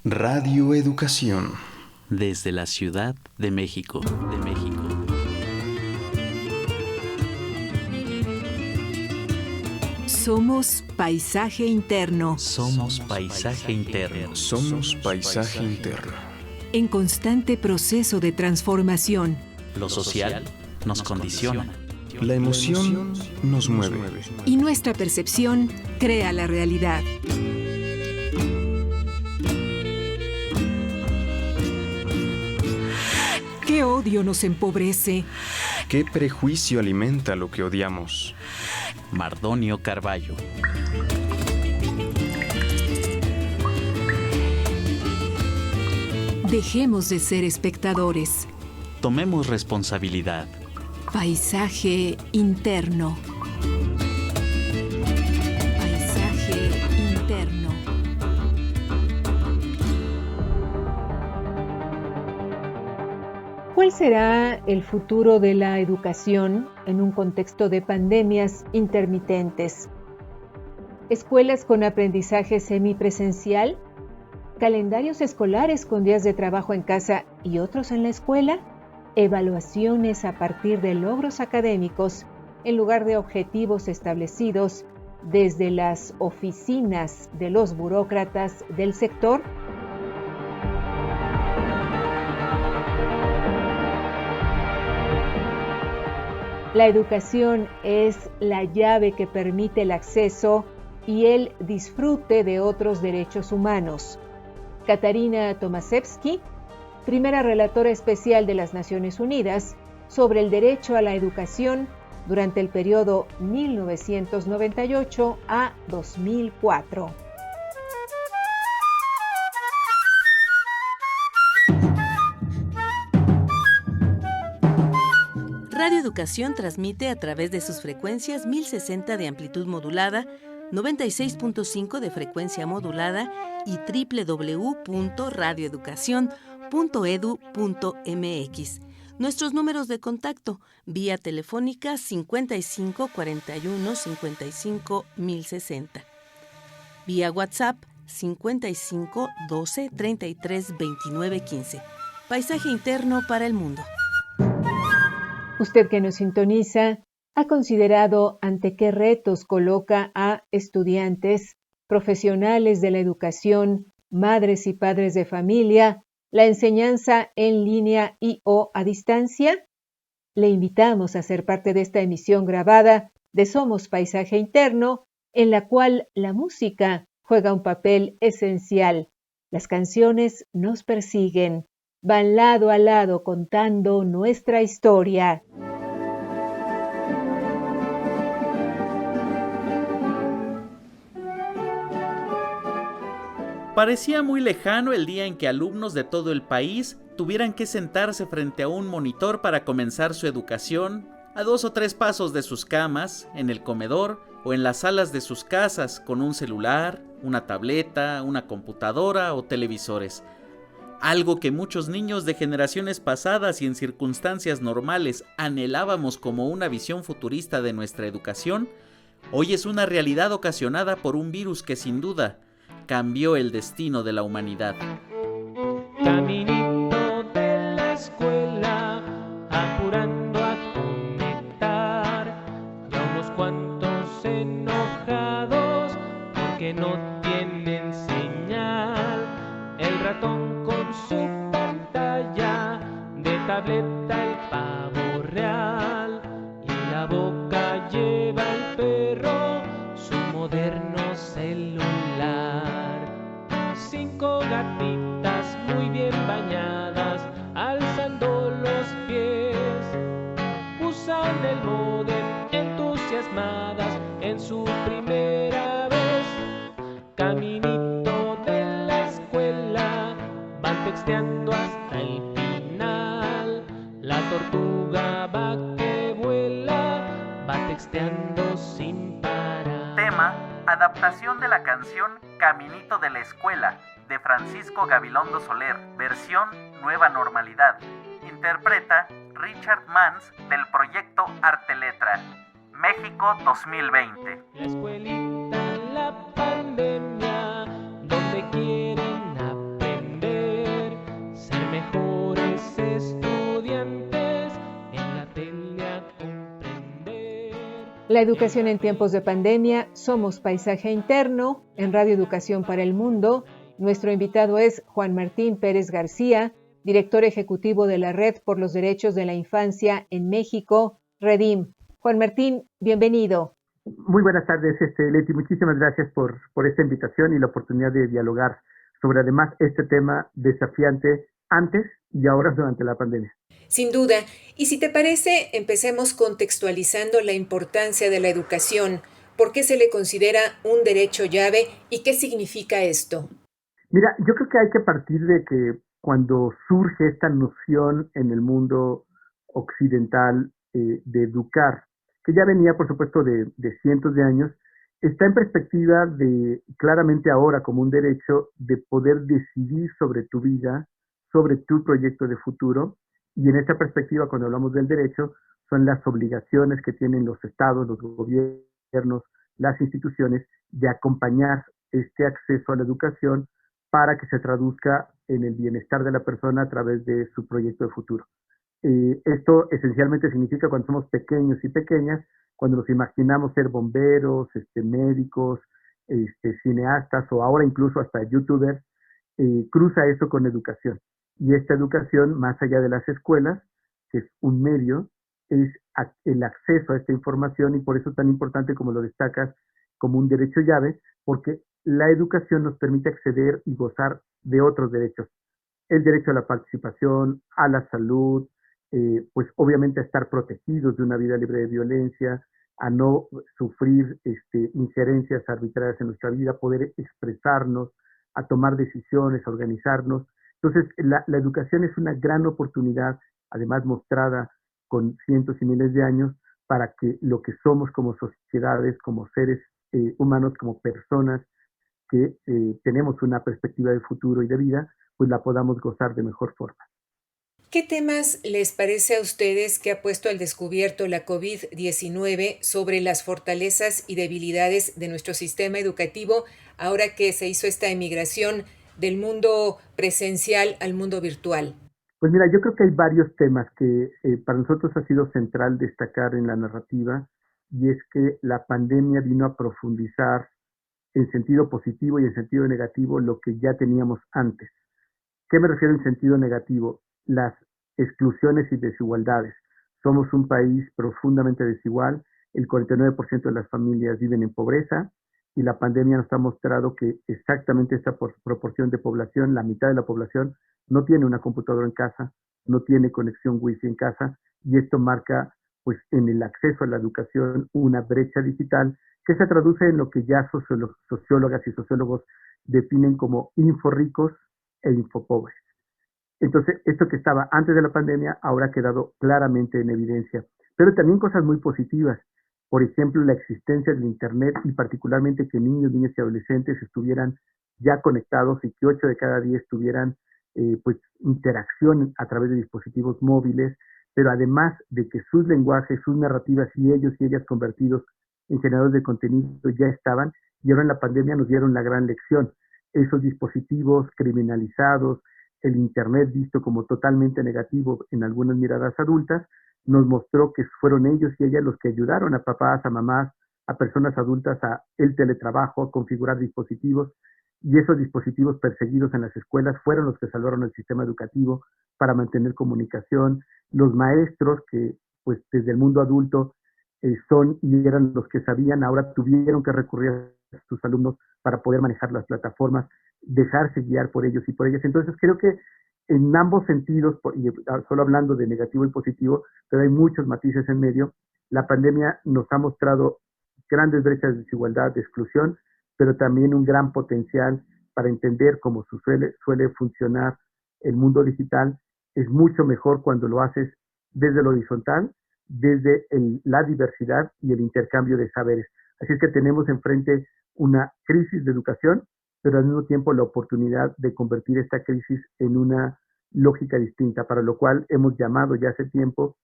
Radio Educación. Desde la Ciudad de México. Somos paisaje interno. Somos paisaje interno. Somos paisaje interno. En constante proceso de transformación. Lo social nos condiciona. La emoción nos mueve. Y nuestra percepción crea la realidad. ¿Qué odio nos empobrece? ¿Qué prejuicio alimenta lo que odiamos? Mardonio Carballo. Dejemos de ser espectadores. Tomemos responsabilidad. Paisaje interno. Paisaje interno. ¿Cuál será el futuro de la educación en un contexto de pandemias intermitentes? ¿Escuelas con aprendizaje semipresencial? ¿Calendarios escolares con días de trabajo en casa y otros en la escuela? ¿Evaluaciones a partir de logros académicos en lugar de objetivos establecidos desde las oficinas de los burócratas del sector? La educación es la llave que permite el acceso y el disfrute de otros derechos humanos. Katarina Tomaszewski, primera relatora especial de las Naciones Unidas sobre el derecho a la educación durante el periodo 1998 a 2004. Radio Educación transmite a través de sus frecuencias 1060 de amplitud modulada, 96.5 de frecuencia modulada y www.radioeducacion.edu.mx. Nuestros números de contacto: vía telefónica 55 41 55 1060. Vía WhatsApp 55 12 33 29 15. Paisaje interno para el mundo. Usted que nos sintoniza, ¿ha considerado ante qué retos coloca a estudiantes, profesionales de la educación, madres y padres de familia, la enseñanza en línea y o a distancia? Le invitamos a ser parte de esta emisión grabada de Somos Paisaje Interno, en la cual la música juega un papel esencial. Las canciones nos persiguen, van lado a lado contando nuestra historia. Parecía muy lejano el día en que alumnos de todo el país tuvieran que sentarse frente a un monitor para comenzar su educación, a 2 o 3 pasos de sus camas, en el comedor o en las salas de sus casas, con un celular, una tableta, una computadora o televisores. Algo que muchos niños de generaciones pasadas y en circunstancias normales anhelábamos como una visión futurista de nuestra educación, hoy es una realidad ocasionada por un virus que sin duda cambió el destino de la humanidad. Caminito de la escuela, apurando a conectar, y a unos cuantos enojados porque no tienen señal. El ratón con su pantalla de tableta, el pavo real, y en la boca lleva el perro su moderno celular. 5 gatitas muy bien bañadas, alzando los pies, usan el módem entusiasmadas en su primera vez. Caminito de la escuela, van texteando hasta el final. La tortuga va que vuela, va texteando sin parar. Tema: adaptación de la canción Caminito de la Escuela, de Francisco Gabilondo Soler, versión Nueva Normalidad. Interpreta Richard Mans, del proyecto Arte Letra. México 2020. La escuelita, la pandemia, donde quieren aprender. La educación en tiempos de pandemia, somos Paisaje Interno, en Radio Educación para el Mundo. Nuestro invitado es Juan Martín Pérez García, director ejecutivo de la Red por los Derechos de la Infancia en México, REDIM. Juan Martín, bienvenido. Muy buenas tardes, Leti. Muchísimas gracias por esta invitación y la oportunidad de dialogar sobre además este tema desafiante antes y ahora durante la pandemia. Sin duda. Y si te parece, empecemos contextualizando la importancia de la educación. ¿Por qué se le considera un derecho llave y qué significa esto? Mira, yo creo que hay que partir de que cuando surge esta noción en el mundo occidental de educar, que ya venía, por supuesto, de cientos de años, está en perspectiva de claramente ahora como un derecho de poder decidir sobre tu vida, sobre tu proyecto de futuro. Y en esta perspectiva, cuando hablamos del derecho, son las obligaciones que tienen los estados, los gobiernos, las instituciones de acompañar este acceso a la educación para que se traduzca en el bienestar de la persona a través de su proyecto de futuro. Esto esencialmente significa cuando somos pequeños y pequeñas, cuando nos imaginamos ser bomberos, médicos, cineastas o ahora incluso hasta youtubers, cruza eso con educación. Y esta educación, más allá de las escuelas, que es un medio, es el acceso a esta información y por eso es tan importante como lo destacas como un derecho llave, porque la educación nos permite acceder y gozar de otros derechos. El derecho a la participación, a la salud, pues obviamente a estar protegidos de una vida libre de violencia, a no sufrir injerencias arbitrarias en nuestra vida, poder expresarnos, a tomar decisiones, a organizarnos. Entonces, la educación es una gran oportunidad, además mostrada con cientos y miles de años, para que lo que somos como sociedades, como seres humanos, como personas que tenemos una perspectiva de futuro y de vida, pues la podamos gozar de mejor forma. ¿Qué temas les parece a ustedes que ha puesto al descubierto la COVID-19 sobre las fortalezas y debilidades de nuestro sistema educativo ahora que se hizo esta emigración del mundo presencial al mundo virtual? Pues mira, yo creo que hay varios temas que para nosotros ha sido central destacar en la narrativa, y es que la pandemia vino a profundizar en sentido positivo y en sentido negativo lo que ya teníamos antes. ¿Qué me refiero en sentido negativo? Las exclusiones y desigualdades. Somos un país profundamente desigual, el 49% de las familias viven en pobreza y la pandemia nos ha mostrado que exactamente esta proporción de población, la mitad de la población, no tiene una computadora en casa, no tiene conexión wifi en casa y esto marca pues en el acceso a la educación una brecha digital que se traduce en lo que ya sociólogas y sociólogos definen como inforricos e infopobres. Entonces, esto que estaba antes de la pandemia ahora ha quedado claramente en evidencia. Pero también cosas muy positivas. Por ejemplo, la existencia del Internet y particularmente que niños, niñas y adolescentes estuvieran ya conectados y que 8 de cada 10 tuvieran pues interacción a través de dispositivos móviles, pero además de que sus lenguajes, sus narrativas y ellos y ellas convertidos en generadores de contenido ya estaban, y ahora en la pandemia nos dieron la gran lección. Esos dispositivos criminalizados, el Internet visto como totalmente negativo en algunas miradas adultas, nos mostró que fueron ellos y ellas los que ayudaron a papás, a mamás, a personas adultas a el teletrabajo, a configurar dispositivos, y esos dispositivos perseguidos en las escuelas fueron los que salvaron el sistema educativo para mantener comunicación. Los maestros que pues desde el mundo adulto son y eran los que sabían, ahora tuvieron que recurrir a sus alumnos para poder manejar las plataformas, dejarse guiar por ellos y por ellas. Entonces creo que en ambos sentidos, y solo hablando de negativo y positivo, pero hay muchos matices en medio, la pandemia nos ha mostrado grandes brechas de desigualdad, de exclusión, pero también un gran potencial para entender cómo suele funcionar el mundo digital. Es mucho mejor cuando lo haces desde lo horizontal, desde la diversidad y el intercambio de saberes. Así es que tenemos enfrente una crisis de educación, pero al mismo tiempo la oportunidad de convertir esta crisis en una lógica distinta, para lo cual hemos llamado ya hace tiempo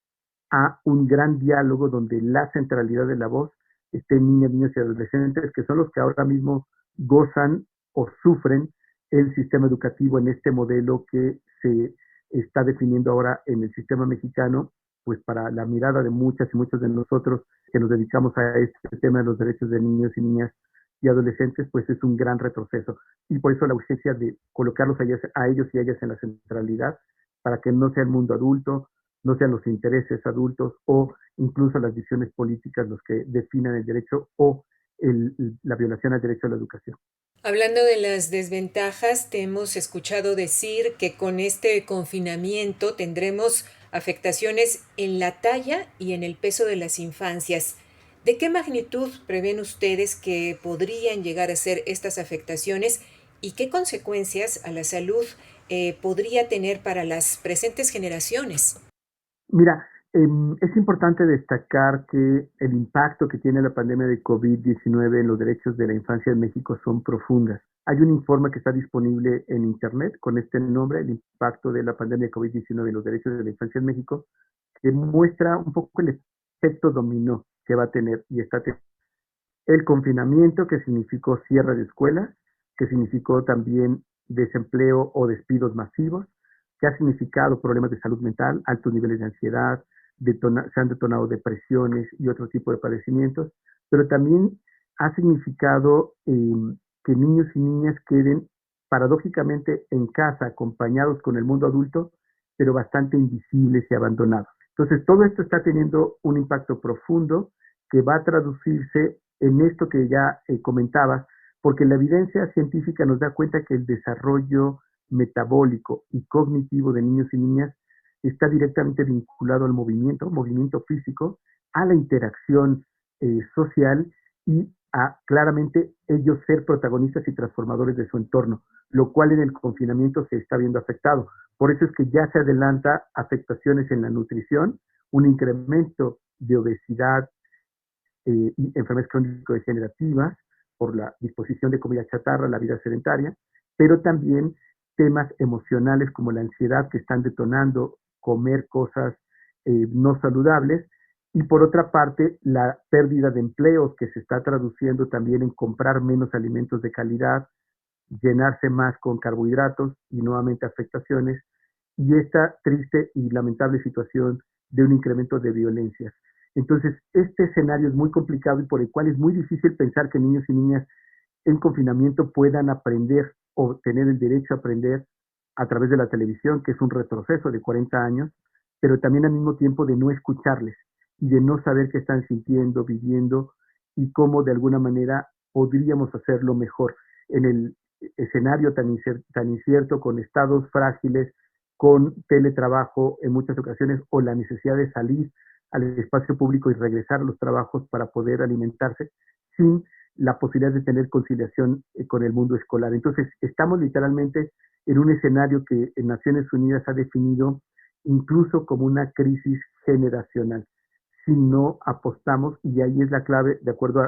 a un gran diálogo donde la centralidad de la voz esté en niñas, niños y adolescentes, que son los que ahora mismo gozan o sufren el sistema educativo en este modelo que se está definiendo ahora en el sistema mexicano, pues para la mirada de muchas y muchos de nosotros que nos dedicamos a este tema de los derechos de niños y niñas y adolescentes, pues es un gran retroceso. Y por eso la urgencia de colocarlos a ellos y a ellas en la centralidad, para que no sea el mundo adulto, no sean los intereses adultos o incluso las visiones políticas los que definan el derecho o la violación al derecho a la educación. Hablando de las desventajas, te hemos escuchado decir que con este confinamiento tendremos afectaciones en la talla y en el peso de las infancias. ¿De qué magnitud prevén ustedes que podrían llegar a ser estas afectaciones y qué consecuencias a la salud podría tener para las presentes generaciones? Mira, es importante destacar que el impacto que tiene la pandemia de COVID-19 en los derechos de la infancia en México son profundas. Hay un informe que está disponible en Internet con este nombre, El impacto de la pandemia de COVID-19 en los derechos de la infancia en México, que muestra un poco el efecto dominó que va a tener y está teniendo. El confinamiento, que significó cierre de escuelas, que significó también desempleo o despidos masivos, que ha significado problemas de salud mental, altos niveles de ansiedad, se han detonado depresiones y otro tipo de padecimientos, pero también ha significado que niños y niñas queden paradójicamente en casa, acompañados con el mundo adulto, pero bastante invisibles y abandonados. Entonces, todo esto está teniendo un impacto profundo que va a traducirse en esto que ya comentabas, porque la evidencia científica nos da cuenta que el desarrollo metabólico y cognitivo de niños y niñas está directamente vinculado al movimiento físico, a la interacción social y a claramente ellos ser protagonistas y transformadores de su entorno, lo cual en el confinamiento se está viendo afectado. Por eso es que ya se adelanta afectaciones en la nutrición, un incremento de obesidad y enfermedades crónico-degenerativas por la disposición de comida chatarra, la vida sedentaria, pero también temas emocionales como la ansiedad que están detonando comer cosas no saludables, y por otra parte la pérdida de empleos que se está traduciendo también en comprar menos alimentos de calidad, llenarse más con carbohidratos y nuevamente afectaciones, y esta triste y lamentable situación de un incremento de violencias. Entonces, este escenario es muy complicado y por el cual es muy difícil pensar que niños y niñas en confinamiento puedan aprender o tener el derecho a aprender a través de la televisión, que es un retroceso de 40 años, pero también al mismo tiempo de no escucharles y de no saber qué están sintiendo, viviendo y cómo de alguna manera podríamos hacerlo mejor en el escenario tan incierto, con estados frágiles, con teletrabajo en muchas ocasiones o la necesidad de salir al espacio público y regresar a los trabajos para poder alimentarse sin la posibilidad de tener conciliación con el mundo escolar. Entonces, estamos literalmente en un escenario que en Naciones Unidas ha definido incluso como una crisis generacional. Si no apostamos, y ahí es la clave, de acuerdo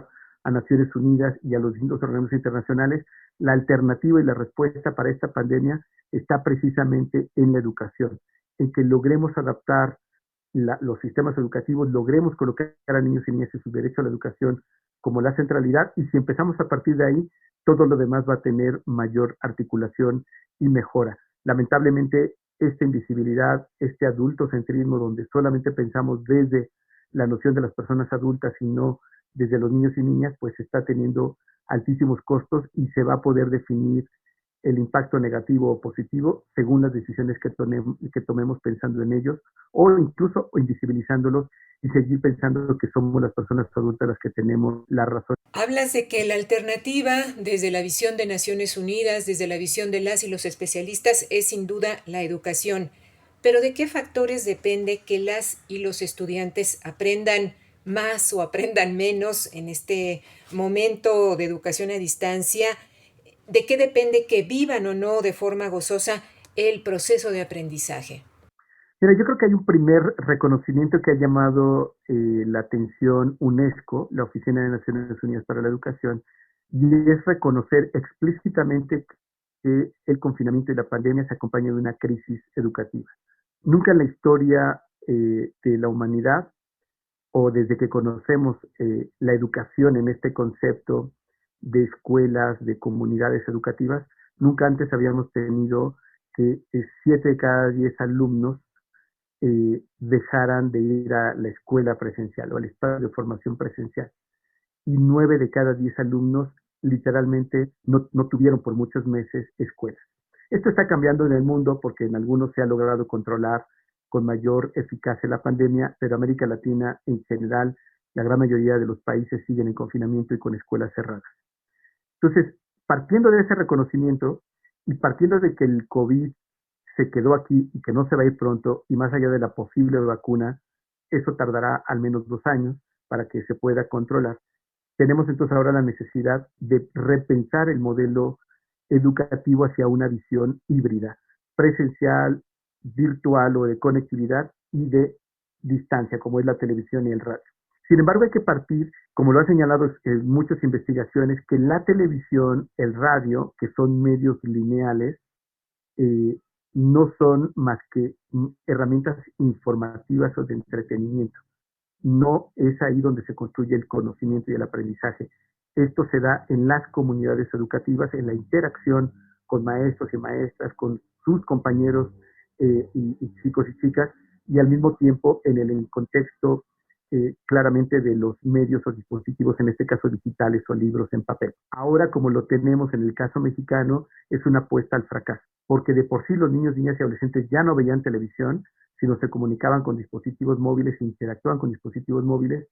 a Naciones Unidas y a los distintos organismos internacionales, la alternativa y la respuesta para esta pandemia está precisamente en la educación, en que logremos adaptar los sistemas educativos, logremos colocar a niños y niñas en su derecho a la educación como la centralidad, y si empezamos a partir de ahí, todo lo demás va a tener mayor articulación y mejora. Lamentablemente, esta invisibilidad, este adultocentrismo donde solamente pensamos desde la noción de las personas adultas y no desde los niños y niñas, pues está teniendo altísimos costos y se va a poder definir el impacto negativo o positivo según las decisiones que tomemos pensando en ellos, o incluso invisibilizándolos y seguir pensando que somos las personas adultas las que tenemos la razón. Hablas de que la alternativa desde la visión de Naciones Unidas, desde la visión de las y los especialistas, es sin duda la educación. Pero ¿de qué factores depende que las y los estudiantes aprendan más o aprendan menos en este momento de educación a distancia? ¿De qué depende que vivan o no de forma gozosa el proceso de aprendizaje? Mira, yo creo que hay un primer reconocimiento que ha llamado la atención UNESCO, la Oficina de Naciones Unidas para la Educación, y es reconocer explícitamente que el confinamiento y la pandemia se acompaña de una crisis educativa. Nunca en la historia de la humanidad, o desde que conocemos la educación en este concepto de escuelas, de comunidades educativas, nunca antes habíamos tenido que 7 de cada 10 alumnos dejaran de ir a la escuela presencial o al espacio de formación presencial. Y 9 de cada 10 alumnos literalmente no tuvieron por muchos meses escuelas. Esto está cambiando en el mundo porque en algunos se ha logrado controlar con mayor eficacia la pandemia, pero América Latina en general, la gran mayoría de los países siguen en confinamiento y con escuelas cerradas. Entonces, partiendo de ese reconocimiento y partiendo de que el COVID se quedó aquí y que no se va a ir pronto, y más allá de la posible vacuna, eso tardará al menos 2 años para que se pueda controlar. Tenemos entonces ahora la necesidad de repensar el modelo educativo hacia una visión híbrida, presencial, virtual o de conectividad y de distancia, como es la televisión y el radio. Sin embargo, hay que partir, como lo han señalado muchas investigaciones, que la televisión, el radio, que son medios lineales, no son más que herramientas informativas o de entretenimiento. No es ahí donde se construye el conocimiento y el aprendizaje. Esto se da en las comunidades educativas, en la interacción con maestros y maestras, con sus compañeros y chicos y chicas, y al mismo tiempo en el contexto claramente de los medios o dispositivos, en este caso digitales o libros en papel. Ahora, como lo tenemos en el caso mexicano, es una apuesta al fracaso, porque de por sí los niños, niñas y adolescentes ya no veían televisión, sino se comunicaban con dispositivos móviles, interactuaban con dispositivos móviles,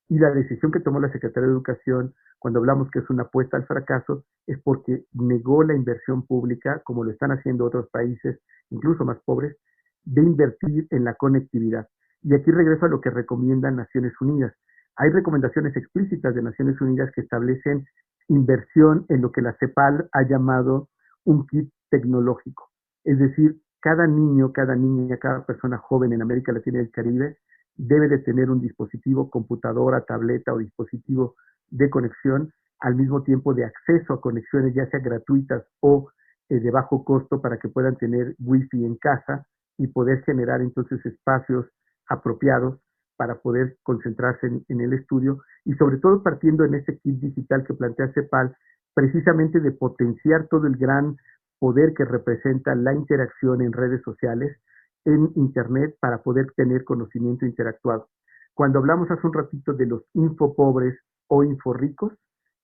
y la decisión que tomó la Secretaría de Educación cuando hablamos que es una apuesta al fracaso es porque negó la inversión pública, como lo están haciendo otros países, incluso más pobres, de invertir en la conectividad. Y aquí regreso a lo que recomiendan Naciones Unidas. Hay recomendaciones explícitas de Naciones Unidas que establecen inversión en lo que la CEPAL ha llamado un kit tecnológico. Es decir, cada niño, cada niña, cada persona joven en América Latina y el Caribe debe de tener un dispositivo, computadora, tableta o dispositivo de conexión, al mismo tiempo de acceso a conexiones ya sea gratuitas o de bajo costo para que puedan tener wifi en casa y poder generar entonces espacios apropiados para poder concentrarse en el estudio y sobre todo partiendo en ese kit digital que plantea CEPAL, precisamente de potenciar todo el gran poder que representa la interacción en redes sociales, en Internet, para poder tener conocimiento interactuado. Cuando hablamos hace un ratito de los infopobres o inforricos,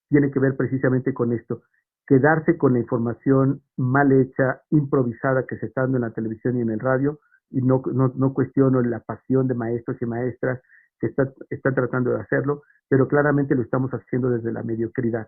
tiene que ver precisamente con esto, quedarse con la información mal hecha, improvisada que se está dando en la televisión y en el radio, y no cuestiono la pasión de maestros y maestras que están tratando de hacerlo, pero claramente lo estamos haciendo desde la mediocridad.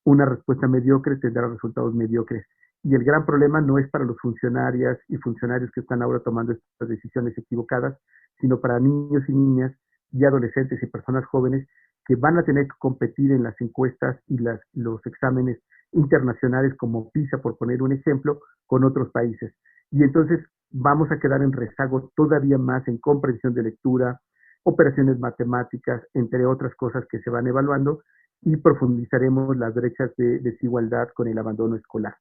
Una respuesta mediocre tendrá resultados mediocres. Y el gran problema no es para los funcionarias y funcionarios que están ahora tomando estas decisiones equivocadas, sino para niños y niñas y adolescentes y personas jóvenes que van a tener que competir en las encuestas y los exámenes internacionales como PISA, por poner un ejemplo, con otros países. Y entonces vamos a quedar en rezago todavía más en comprensión de lectura, operaciones matemáticas, entre otras cosas que se van evaluando, y profundizaremos las brechas de desigualdad con el abandono escolar.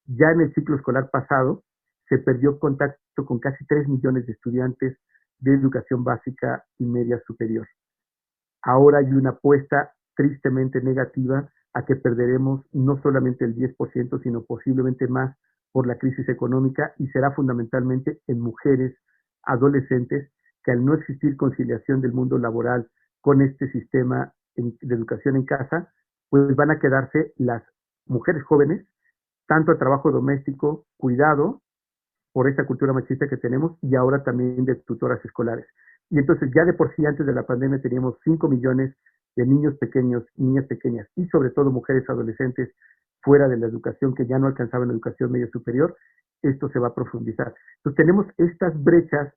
Ya en el ciclo escolar pasado se perdió contacto con casi 3 millones de estudiantes de educación básica y media superior. Ahora hay una apuesta tristemente negativa a que perderemos no solamente el 10%, sino posiblemente más por la crisis económica, y será fundamentalmente en mujeres, adolescentes, que al no existir conciliación del mundo laboral con este sistema de educación en casa, pues van a quedarse las mujeres jóvenes, tanto a trabajo doméstico, cuidado, por esta cultura machista que tenemos, y ahora también de tutoras escolares. Y entonces ya de por sí antes de la pandemia teníamos 5 millones de niños pequeños, niñas pequeñas, y sobre todo mujeres adolescentes fuera de la educación que ya no alcanzaban la educación media superior. Esto se va a profundizar. Entonces tenemos estas brechas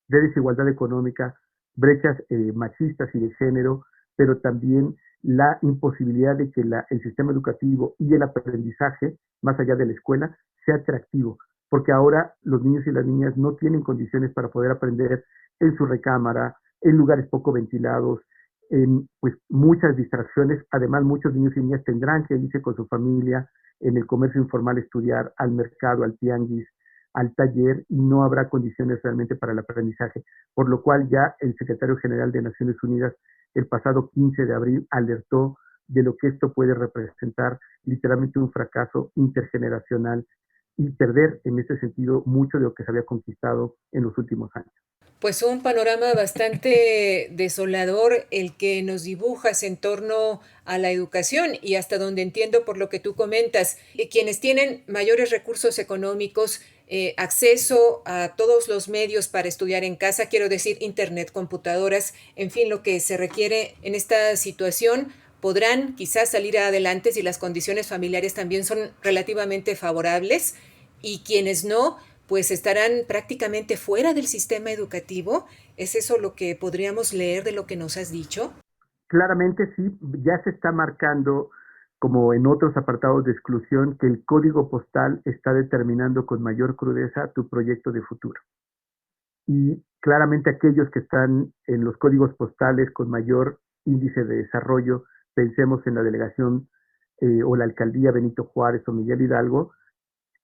de desigualdad económica, brechas machistas y de género, pero también la imposibilidad de que el sistema educativo y el aprendizaje, más allá de la escuela, sea atractivo, porque ahora los niños y las niñas no tienen condiciones para poder aprender en su recámara, en lugares poco ventilados, en pues muchas distracciones. Además, muchos niños y niñas tendrán que irse con su familia en el comercio informal a estudiar, al mercado, al tianguis, al taller, y no habrá condiciones realmente para el aprendizaje, por lo cual ya el secretario general de Naciones Unidas el pasado 15 de abril alertó de lo que esto puede representar literalmente un fracaso intergeneracional y perder en este sentido mucho de lo que se había conquistado en los últimos años. Pues un panorama bastante desolador el que nos dibujas en torno a la educación y hasta donde entiendo por lo que tú comentas, quienes tienen mayores recursos económicos, acceso a todos los medios para estudiar en casa, quiero decir internet, computadoras, en fin, lo que se requiere en esta situación, podrán quizás salir adelante si las condiciones familiares también son relativamente favorables y quienes no, pues estarán prácticamente fuera del sistema educativo. ¿Es eso lo que podríamos leer de lo que nos has dicho? Claramente sí, ya se está marcando, como en otros apartados de exclusión, que el código postal está determinando con mayor crudeza tu proyecto de futuro. Y claramente aquellos que están en los códigos postales con mayor índice de desarrollo, pensemos en la delegación o la alcaldía Benito Juárez o Miguel Hidalgo,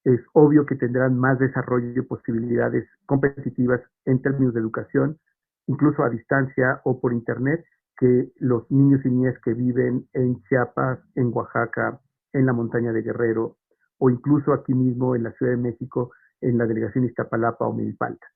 es obvio que tendrán más desarrollo y posibilidades competitivas en términos de educación, incluso a distancia o por internet, que los niños y niñas que viven en Chiapas, en Oaxaca, en la montaña de Guerrero, o incluso aquí mismo en la Ciudad de México, en la delegación Iztapalapa o Milpalta.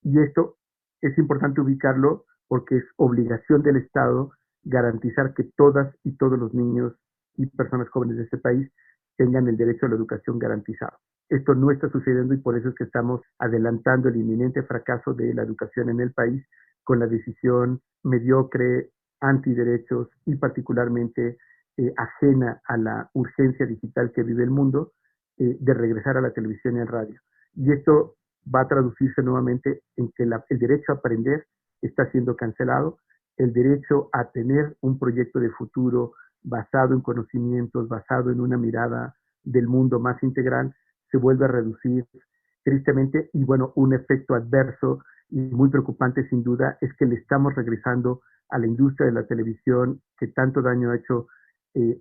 Y esto es importante ubicarlo porque es obligación del Estado garantizar que todas y todos los niños y personas jóvenes de este país tengan el derecho a la educación garantizado. Esto no está sucediendo y por eso es que estamos adelantando el inminente fracaso de la educación en el país con la decisión mediocre, antiderechos y particularmente ajena a la urgencia digital que vive el mundo de regresar a la televisión y al radio. Y esto va a traducirse nuevamente en que el derecho a aprender está siendo cancelado, el derecho a tener un proyecto de futuro basado en conocimientos, basado en una mirada del mundo más integral, se vuelve a reducir tristemente y bueno, un efecto adverso y muy preocupante sin duda es que le estamos regresando a la industria de la televisión que tanto daño ha hecho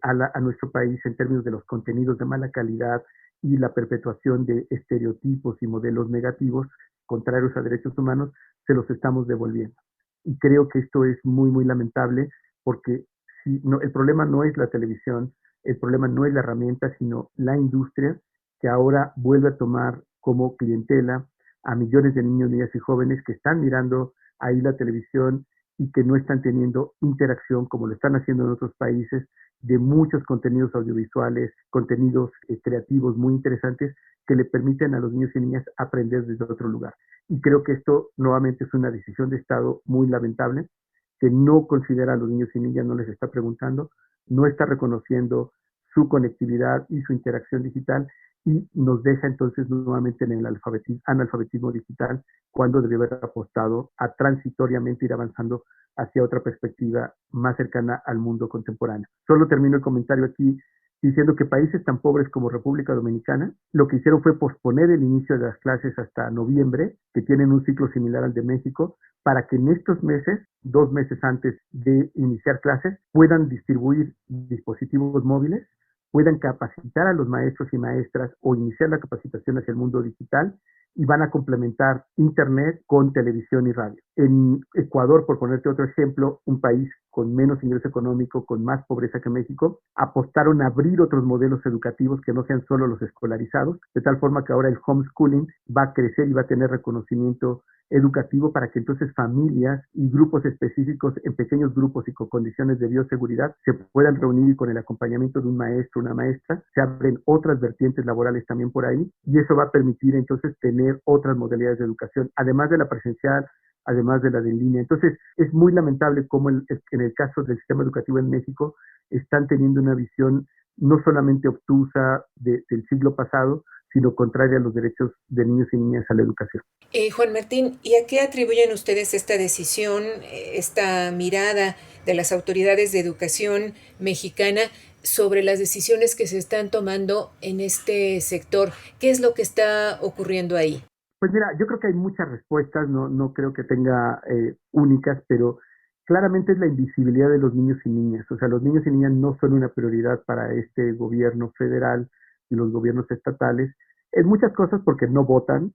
a nuestro país en términos de los contenidos de mala calidad y la perpetuación de estereotipos y modelos negativos contrarios a derechos humanos, se los estamos devolviendo. Y creo que esto es muy, muy lamentable porque si no, el problema no es la televisión, el problema no es la herramienta, sino la industria que ahora vuelve a tomar como clientela a millones de niños, niñas y jóvenes que están mirando ahí la televisión y que no están teniendo interacción como lo están haciendo en otros países de muchos contenidos audiovisuales, contenidos creativos muy interesantes que le permiten a los niños y niñas aprender desde otro lugar. Y creo que esto nuevamente es una decisión de Estado muy lamentable, que no considera a los niños y niñas, no les está preguntando, no está reconociendo su conectividad y su interacción digital y nos deja entonces nuevamente en el analfabetismo digital cuando debe haber apostado a transitoriamente ir avanzando hacia otra perspectiva más cercana al mundo contemporáneo. Solo termino el comentario aquí diciendo que países tan pobres como República Dominicana lo que hicieron fue posponer el inicio de las clases hasta noviembre, que tienen un ciclo similar al de México, para que en estos meses, 2 meses antes de iniciar clases, puedan distribuir dispositivos móviles, puedan capacitar a los maestros y maestras o iniciar la capacitación hacia el mundo digital y van a complementar Internet con televisión y radio. En Ecuador, por ponerte otro ejemplo, un país con menos ingreso económico, con más pobreza que México, apostaron a abrir otros modelos educativos que no sean solo los escolarizados, de tal forma que ahora el homeschooling va a crecer y va a tener reconocimiento educativo para que entonces familias y grupos específicos en pequeños grupos y con condiciones de bioseguridad se puedan reunir con el acompañamiento de un maestro, una maestra, se abren otras vertientes laborales también por ahí y eso va a permitir entonces tener otras modalidades de educación, además de la presencial, además de la de en línea. Entonces es muy lamentable cómo en el caso del sistema educativo en México están teniendo una visión no solamente obtusa del siglo pasado, sino contraria a los derechos de niños y niñas a la educación. Juan Martín, ¿y a qué atribuyen ustedes esta decisión, esta mirada de las autoridades de educación mexicana sobre las decisiones que se están tomando en este sector? ¿Qué es lo que está ocurriendo ahí? Pues mira, yo creo que hay muchas respuestas, no creo que tenga únicas, pero claramente es la invisibilidad de los niños y niñas. O sea, los niños y niñas no son una prioridad para este gobierno federal y los gobiernos estatales. En muchas cosas porque no votan,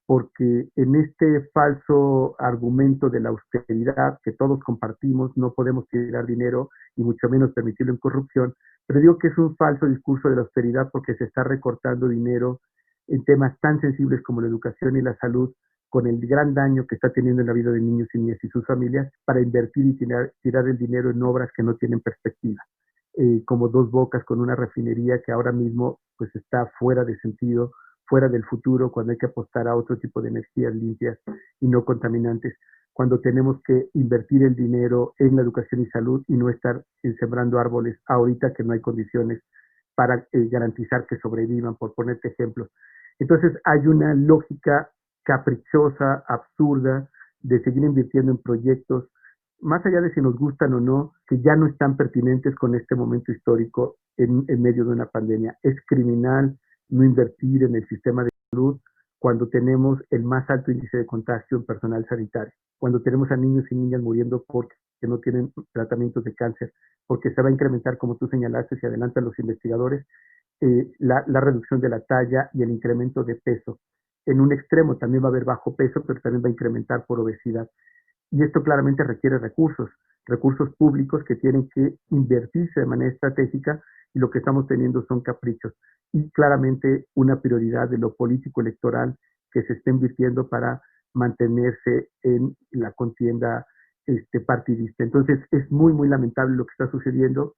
porque en este falso argumento de la austeridad que todos compartimos, no podemos tirar dinero y mucho menos permitirlo en corrupción, pero digo que es un falso discurso de la austeridad porque se está recortando dinero en temas tan sensibles como la educación y la salud con el gran daño que está teniendo en la vida de niños y niñas y sus familias, para invertir y tirar el dinero en obras que no tienen perspectiva. Como Dos Bocas, con una refinería que ahora mismo pues está fuera de sentido, fuera del futuro, cuando hay que apostar a otro tipo de energías limpias y no contaminantes, cuando tenemos que invertir el dinero en la educación y salud y no estar sembrando árboles ahorita que no hay condiciones para garantizar que sobrevivan, por ponerte ejemplos. Entonces hay una lógica caprichosa, absurda, de seguir invirtiendo en proyectos, más allá de si nos gustan o no, que ya no están pertinentes con este momento histórico en medio de una pandemia. Es criminal no invertir en el sistema de salud cuando tenemos el más alto índice de contagio en personal sanitario, cuando tenemos a niños y niñas muriendo porque no tienen tratamientos de cáncer, porque se va a incrementar, como tú señalaste, si adelantan los investigadores, la reducción de la talla y el incremento de peso. En un extremo también va a haber bajo peso, pero también va a incrementar por obesidad. Y esto claramente requiere recursos públicos que tienen que invertirse de manera estratégica, y lo que estamos teniendo son caprichos. Y claramente una prioridad de lo político electoral que se está invirtiendo para mantenerse en la contienda partidista. Entonces es muy, muy lamentable lo que está sucediendo.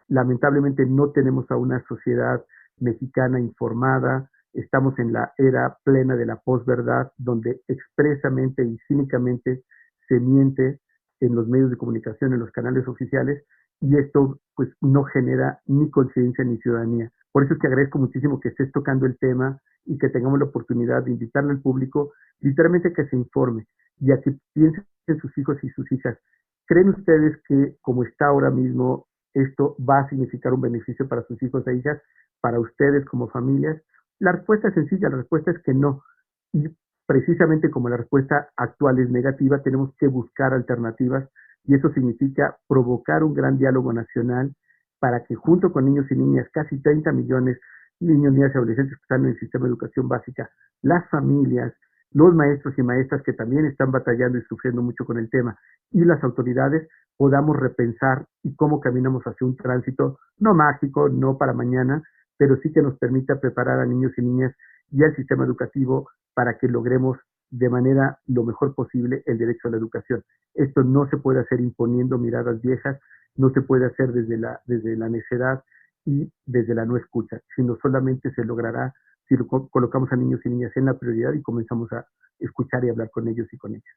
Lamentablemente no tenemos a una sociedad mexicana informada. Estamos en la era plena de la posverdad, donde expresamente y cínicamente se miente en los medios de comunicación, en los canales oficiales, y esto pues no genera ni conciencia ni ciudadanía. Por eso es que agradezco muchísimo que estés tocando el tema y que tengamos la oportunidad de invitarle al público, literalmente, que se informe y a que piensen en sus hijos y sus hijas. ¿Creen ustedes que, como está ahora mismo, esto va a significar un beneficio para sus hijos e hijas, para ustedes como familias? La respuesta es sencilla, la respuesta es que no. Y precisamente como la respuesta actual es negativa, tenemos que buscar alternativas, y eso significa provocar un gran diálogo nacional para que, junto con niños y niñas, casi 30 millones de niños, niñas y adolescentes que están en el sistema de educación básica, las familias, los maestros y maestras que también están batallando y sufriendo mucho con el tema, y las autoridades, podamos repensar y cómo caminamos hacia un tránsito no mágico, no para mañana, pero sí que nos permita preparar a niños y niñas y al sistema educativo para que logremos de manera lo mejor posible el derecho a la educación. Esto no se puede hacer imponiendo miradas viejas, no se puede hacer desde la necedad y desde la no escucha, sino solamente se logrará si colocamos a niños y niñas en la prioridad y comenzamos a escuchar y hablar con ellos y con ellas.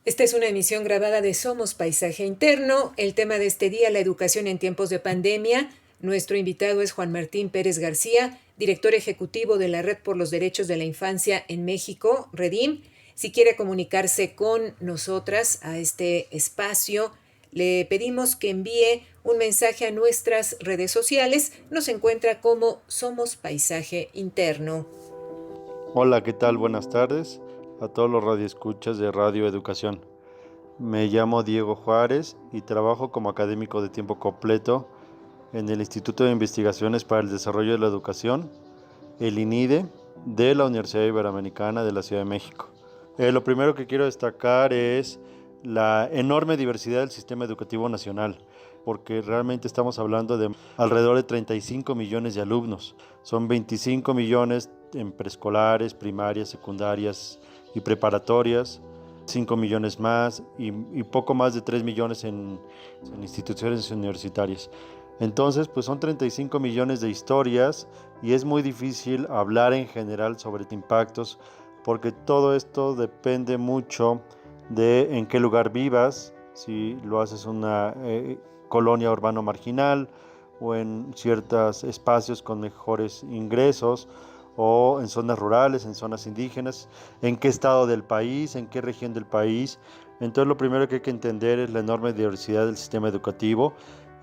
Esta es una emisión grabada de Somos Paisaje Interno. El tema de este día, la educación en tiempos de pandemia. Nuestro invitado es Juan Martín Pérez García, director ejecutivo de la Red por los Derechos de la Infancia en México, REDIM. Si quiere comunicarse con nosotras a este espacio, le pedimos que envíe un mensaje a nuestras redes sociales. Nos encuentra como Somos Paisaje Interno. Hola, ¿qué tal? Buenas tardes a todos los radioescuchas de Radio Educación. Me llamo Diego Juárez y trabajo como académico de tiempo completo en el Instituto de Investigaciones para el Desarrollo de la Educación, el INIDE, de la Universidad Iberoamericana de la Ciudad de México. Lo primero que quiero destacar es la enorme diversidad del sistema educativo nacional, porque realmente estamos hablando de alrededor de 35 millones de alumnos. Son 25 millones en preescolares, primarias, secundarias y preparatorias, 5 millones más y poco más de 3 millones en instituciones universitarias. Entonces, pues son 35 millones de historias y es muy difícil hablar en general sobre impactos, porque todo esto depende mucho de en qué lugar vivas, si lo haces en una colonia urbano marginal o en ciertos espacios con mejores ingresos, o en zonas rurales, en zonas indígenas, en qué estado del país, en qué región del país. Entonces lo primero que hay que entender es la enorme diversidad del sistema educativo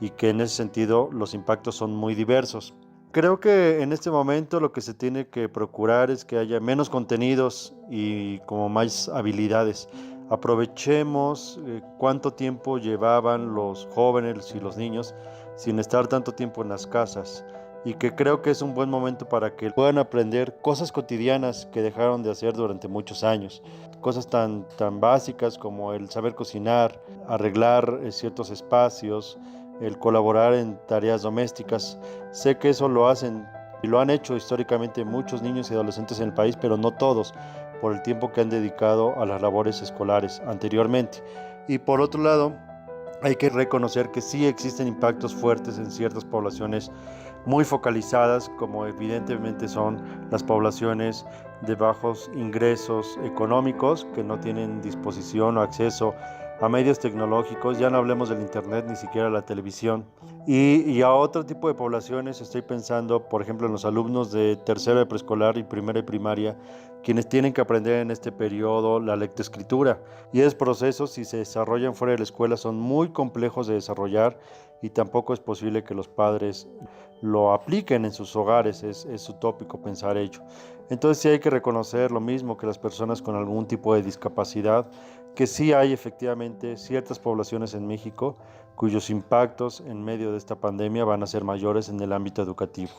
y que en ese sentido los impactos son muy diversos. Creo que en este momento lo que se tiene que procurar es que haya menos contenidos y como más habilidades. Aprovechemos cuánto tiempo llevaban los jóvenes y los niños sin estar tanto tiempo en las casas, y que creo que es un buen momento para que puedan aprender cosas cotidianas que dejaron de hacer durante muchos años. Cosas tan básicas como el saber cocinar, arreglar ciertos espacios, el colaborar en tareas domésticas. Sé que eso lo hacen y lo han hecho históricamente muchos niños y adolescentes en el país, pero no todos, por el tiempo que han dedicado a las labores escolares anteriormente. Y por otro lado, hay que reconocer que sí existen impactos fuertes en ciertas poblaciones muy focalizadas, como evidentemente son las poblaciones de bajos ingresos económicos que no tienen disposición o acceso a medios tecnológicos, ya no hablemos del internet, ni siquiera la televisión, y a otro tipo de poblaciones. Estoy pensando, por ejemplo, en los alumnos de tercero de preescolar y primero de primaria, quienes tienen que aprender en este periodo la lectoescritura, y esos procesos, si se desarrollan fuera de la escuela, son muy complejos de desarrollar y tampoco es posible que los padres lo apliquen en sus hogares, es utópico pensar ello. Entonces sí hay que reconocer lo mismo que las personas con algún tipo de discapacidad, que sí hay efectivamente ciertas poblaciones en México cuyos impactos en medio de esta pandemia van a ser mayores en el ámbito educativo.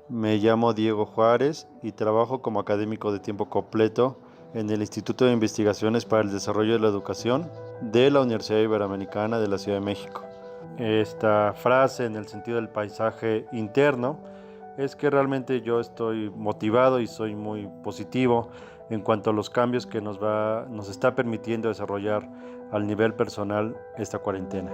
Me llamo Diego Juárez y trabajo como académico de tiempo completo en el Instituto de Investigaciones para el Desarrollo de la Educación de la Universidad Iberoamericana de la Ciudad de México. Esta frase en el sentido del paisaje interno es que realmente yo estoy motivado y soy muy positivo en cuanto a los cambios que nos está permitiendo desarrollar al nivel personal esta cuarentena.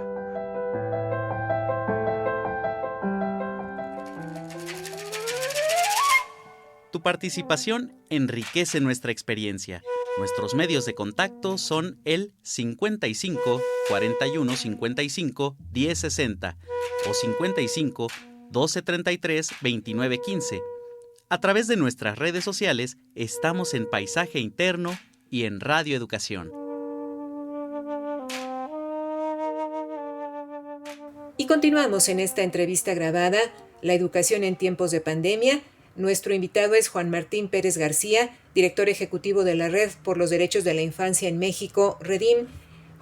Tu participación enriquece nuestra experiencia. Nuestros medios de contacto son el 55 41 55 10 60 o 55 12 33 29 15. A través de nuestras redes sociales estamos en Paisaje Interno y en Radio Educación. Y continuamos en esta entrevista grabada, La educación en tiempos de pandemia. Nuestro invitado es Juan Martín Pérez García, director ejecutivo de la Red por los Derechos de la Infancia en México, REDIM.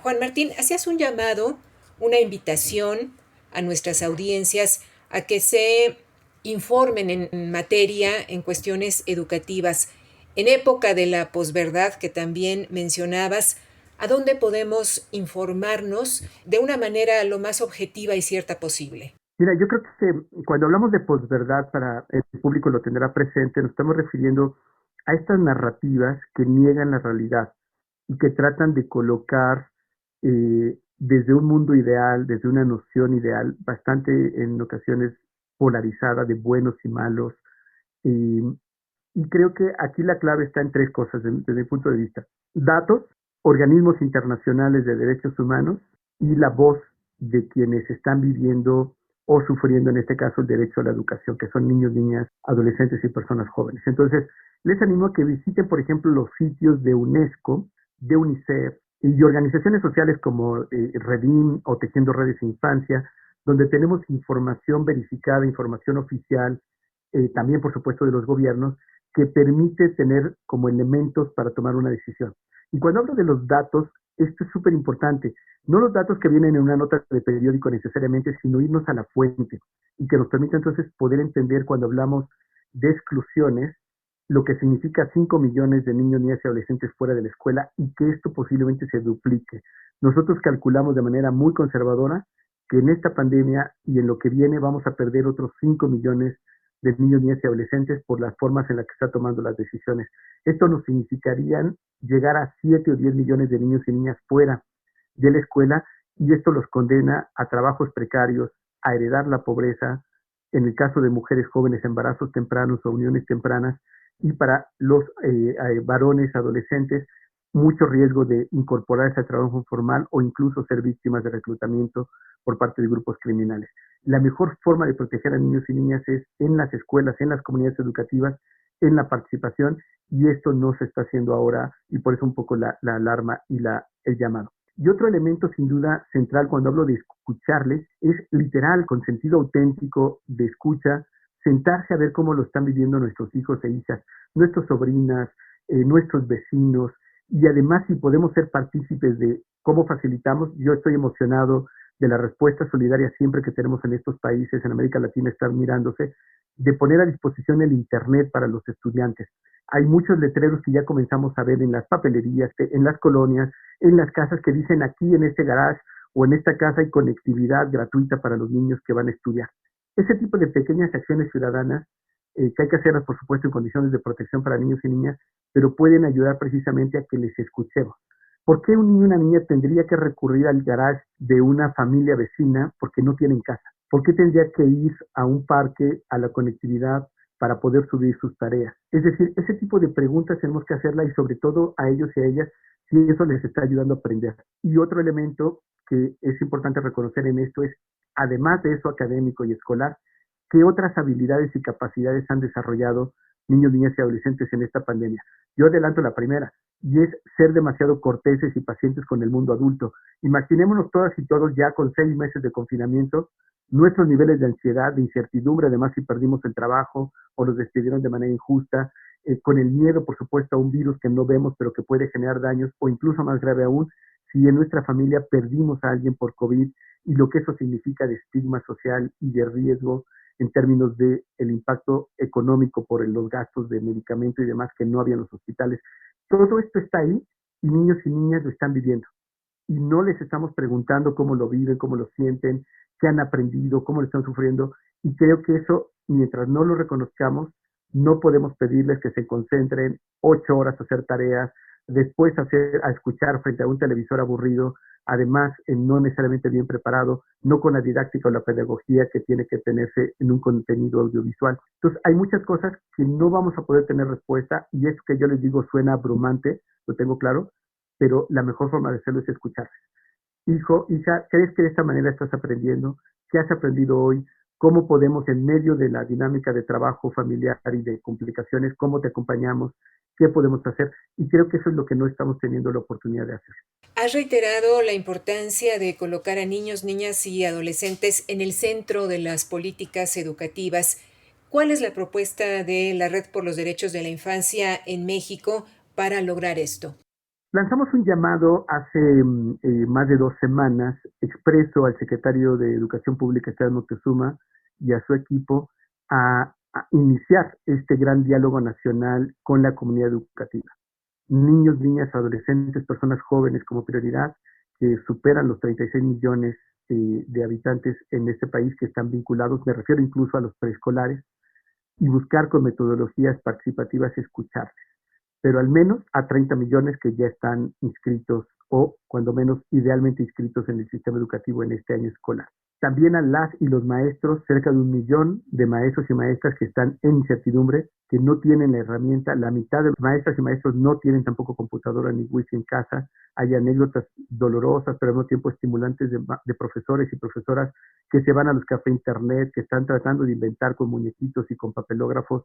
Juan Martín, hacías un llamado, una invitación a nuestras audiencias a que se informen en materia, en cuestiones educativas. En época de la posverdad que también mencionabas, ¿a dónde podemos informarnos de una manera lo más objetiva y cierta posible? Mira, yo creo que cuando hablamos de posverdad, para el público lo tendrá presente, nos estamos refiriendo a estas narrativas que niegan la realidad y que tratan de colocar desde un mundo ideal, desde una noción ideal, bastante en ocasiones polarizada de buenos y malos. Y creo que aquí la clave está en tres cosas desde mi punto de vista. Datos, organismos internacionales de derechos humanos y la voz de quienes están viviendo o sufriendo, en este caso, el derecho a la educación, que son niños, niñas, adolescentes y personas jóvenes. Entonces, les animo a que visiten, por ejemplo, los sitios de UNESCO, de UNICEF y de organizaciones sociales como REDIM o Tejiendo Redes de Infancia, donde tenemos información verificada, información oficial, también, por supuesto, de los gobiernos, que permite tener como elementos para tomar una decisión. Y cuando hablo de los datos, esto es súper importante. No los datos que vienen en una nota de periódico necesariamente, sino irnos a la fuente y que nos permita entonces poder entender cuando hablamos de exclusiones, lo que significa 5 millones de niños, niñas y adolescentes fuera de la escuela y que esto posiblemente se duplique. Nosotros calculamos de manera muy conservadora que en esta pandemia y en lo que viene vamos a perder otros 5 millones de niños, niñas y adolescentes por las formas en las que está tomando las decisiones. Esto nos significaría llegar a 7 o 10 millones de niños y niñas fuera de la escuela y esto los condena a trabajos precarios, a heredar la pobreza, en el caso de mujeres jóvenes, embarazos tempranos o uniones tempranas, y para los varones adolescentes, mucho riesgo de incorporarse al trabajo informal o incluso ser víctimas de reclutamiento por parte de grupos criminales. La mejor forma de proteger a niños y niñas es en las escuelas, en las comunidades educativas, en la participación, y esto no se está haciendo ahora, y por eso un poco la alarma y el llamado. Y otro elemento sin duda central cuando hablo de escucharles es literal, con sentido auténtico de escucha, sentarse a ver cómo lo están viviendo nuestros hijos e hijas, nuestras sobrinas, nuestros vecinos, y además si podemos ser partícipes de cómo facilitamos. Yo estoy emocionado de la respuesta solidaria siempre que tenemos en estos países, en América Latina, están mirándose, de poner a disposición el Internet para los estudiantes. Hay muchos letreros que ya comenzamos a ver en las papelerías, en las colonias, en las casas que dicen aquí en este garage o en esta casa hay conectividad gratuita para los niños que van a estudiar. Ese tipo de pequeñas acciones ciudadanas que hay que hacerlas, por supuesto, en condiciones de protección para niños y niñas, pero pueden ayudar precisamente a que les escuchemos. ¿Por qué un niño y una niña tendría que recurrir al garage de una familia vecina porque no tienen casa? ¿Por qué tendría que ir a un parque, a la conectividad, para poder subir sus tareas? Es decir, ese tipo de preguntas tenemos que hacerla y sobre todo a ellos y a ellas si eso les está ayudando a aprender. Y otro elemento que es importante reconocer en esto es, además de eso académico y escolar, ¿qué otras habilidades y capacidades han desarrollado niños, niñas y adolescentes en esta pandemia? Yo adelanto la primera, y es ser demasiado corteses y pacientes con el mundo adulto. Imaginémonos todas y todos ya con 6 meses de confinamiento, nuestros niveles de ansiedad, de incertidumbre, además si perdimos el trabajo o nos despidieron de manera injusta, con el miedo, por supuesto, a un virus que no vemos pero que puede generar daños, o incluso más grave aún, si en nuestra familia perdimos a alguien por COVID y lo que eso significa de estigma social y de riesgo en términos de el impacto económico por los gastos de medicamento y demás que no había en los hospitales. Todo esto está ahí y niños y niñas lo están viviendo. Y no les estamos preguntando cómo lo viven, cómo lo sienten, qué han aprendido, cómo lo están sufriendo. Y creo que eso, mientras no lo reconozcamos, no podemos pedirles que se concentren 8 horas a hacer tareas, después a escuchar frente a un televisor aburrido, además no necesariamente bien preparado, no con la didáctica o la pedagogía que tiene que tenerse en un contenido audiovisual. Entonces hay muchas cosas que no vamos a poder tener respuesta y eso que yo les digo suena abrumante, lo tengo claro, pero la mejor forma de hacerlo es escucharles. Hijo, hija, ¿crees que de esta manera estás aprendiendo? ¿Qué has aprendido hoy? ¿Cómo podemos, en medio de la dinámica de trabajo familiar y de complicaciones, cómo te acompañamos? ¿Qué podemos hacer? Y creo que eso es lo que no estamos teniendo la oportunidad de hacer. Has reiterado la importancia de colocar a niños, niñas y adolescentes en el centro de las políticas educativas. ¿Cuál es la propuesta de la Red por los Derechos de la Infancia en México para lograr esto? Lanzamos un llamado hace más de 2 semanas, expreso al secretario de Educación Pública, Esteban Moctezuma, y a su equipo a iniciar este gran diálogo nacional con la comunidad educativa. Niños, niñas, adolescentes, personas jóvenes como prioridad, que superan los 36 millones de habitantes en este país que están vinculados, me refiero incluso a los preescolares, y buscar con metodologías participativas escucharles, pero al menos a 30 millones que ya están inscritos o cuando menos idealmente inscritos en el sistema educativo en este año escolar. También a las y los maestros, cerca de 1 millón de maestros y maestras que están en incertidumbre, que no tienen la herramienta, la mitad de los maestras y maestros no tienen tampoco computadora ni wifi en casa, hay anécdotas dolorosas, pero al mismo tiempo estimulantes de profesores y profesoras que se van a los cafés internet, que están tratando de inventar con muñequitos y con papelógrafos,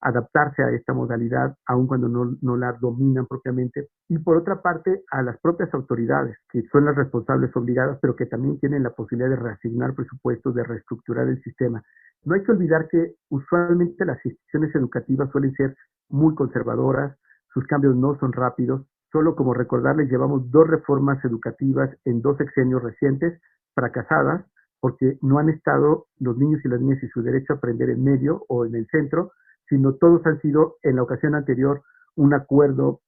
adaptarse a esta modalidad, aun cuando no la dominan propiamente. Y por otra parte, a las propias autoridades, que son las responsables obligadas, pero que también tienen la posibilidad de reasignar presupuestos, de reestructurar el sistema. No hay que olvidar que usualmente las instituciones educativas suelen ser muy conservadoras, sus cambios no son rápidos. Solo como recordarles, llevamos 2 reformas educativas en 2 sexenios recientes, fracasadas, porque no han estado los niños y las niñas y su derecho a aprender en medio o en el centro, sino todos han sido en la ocasión anterior un acuerdo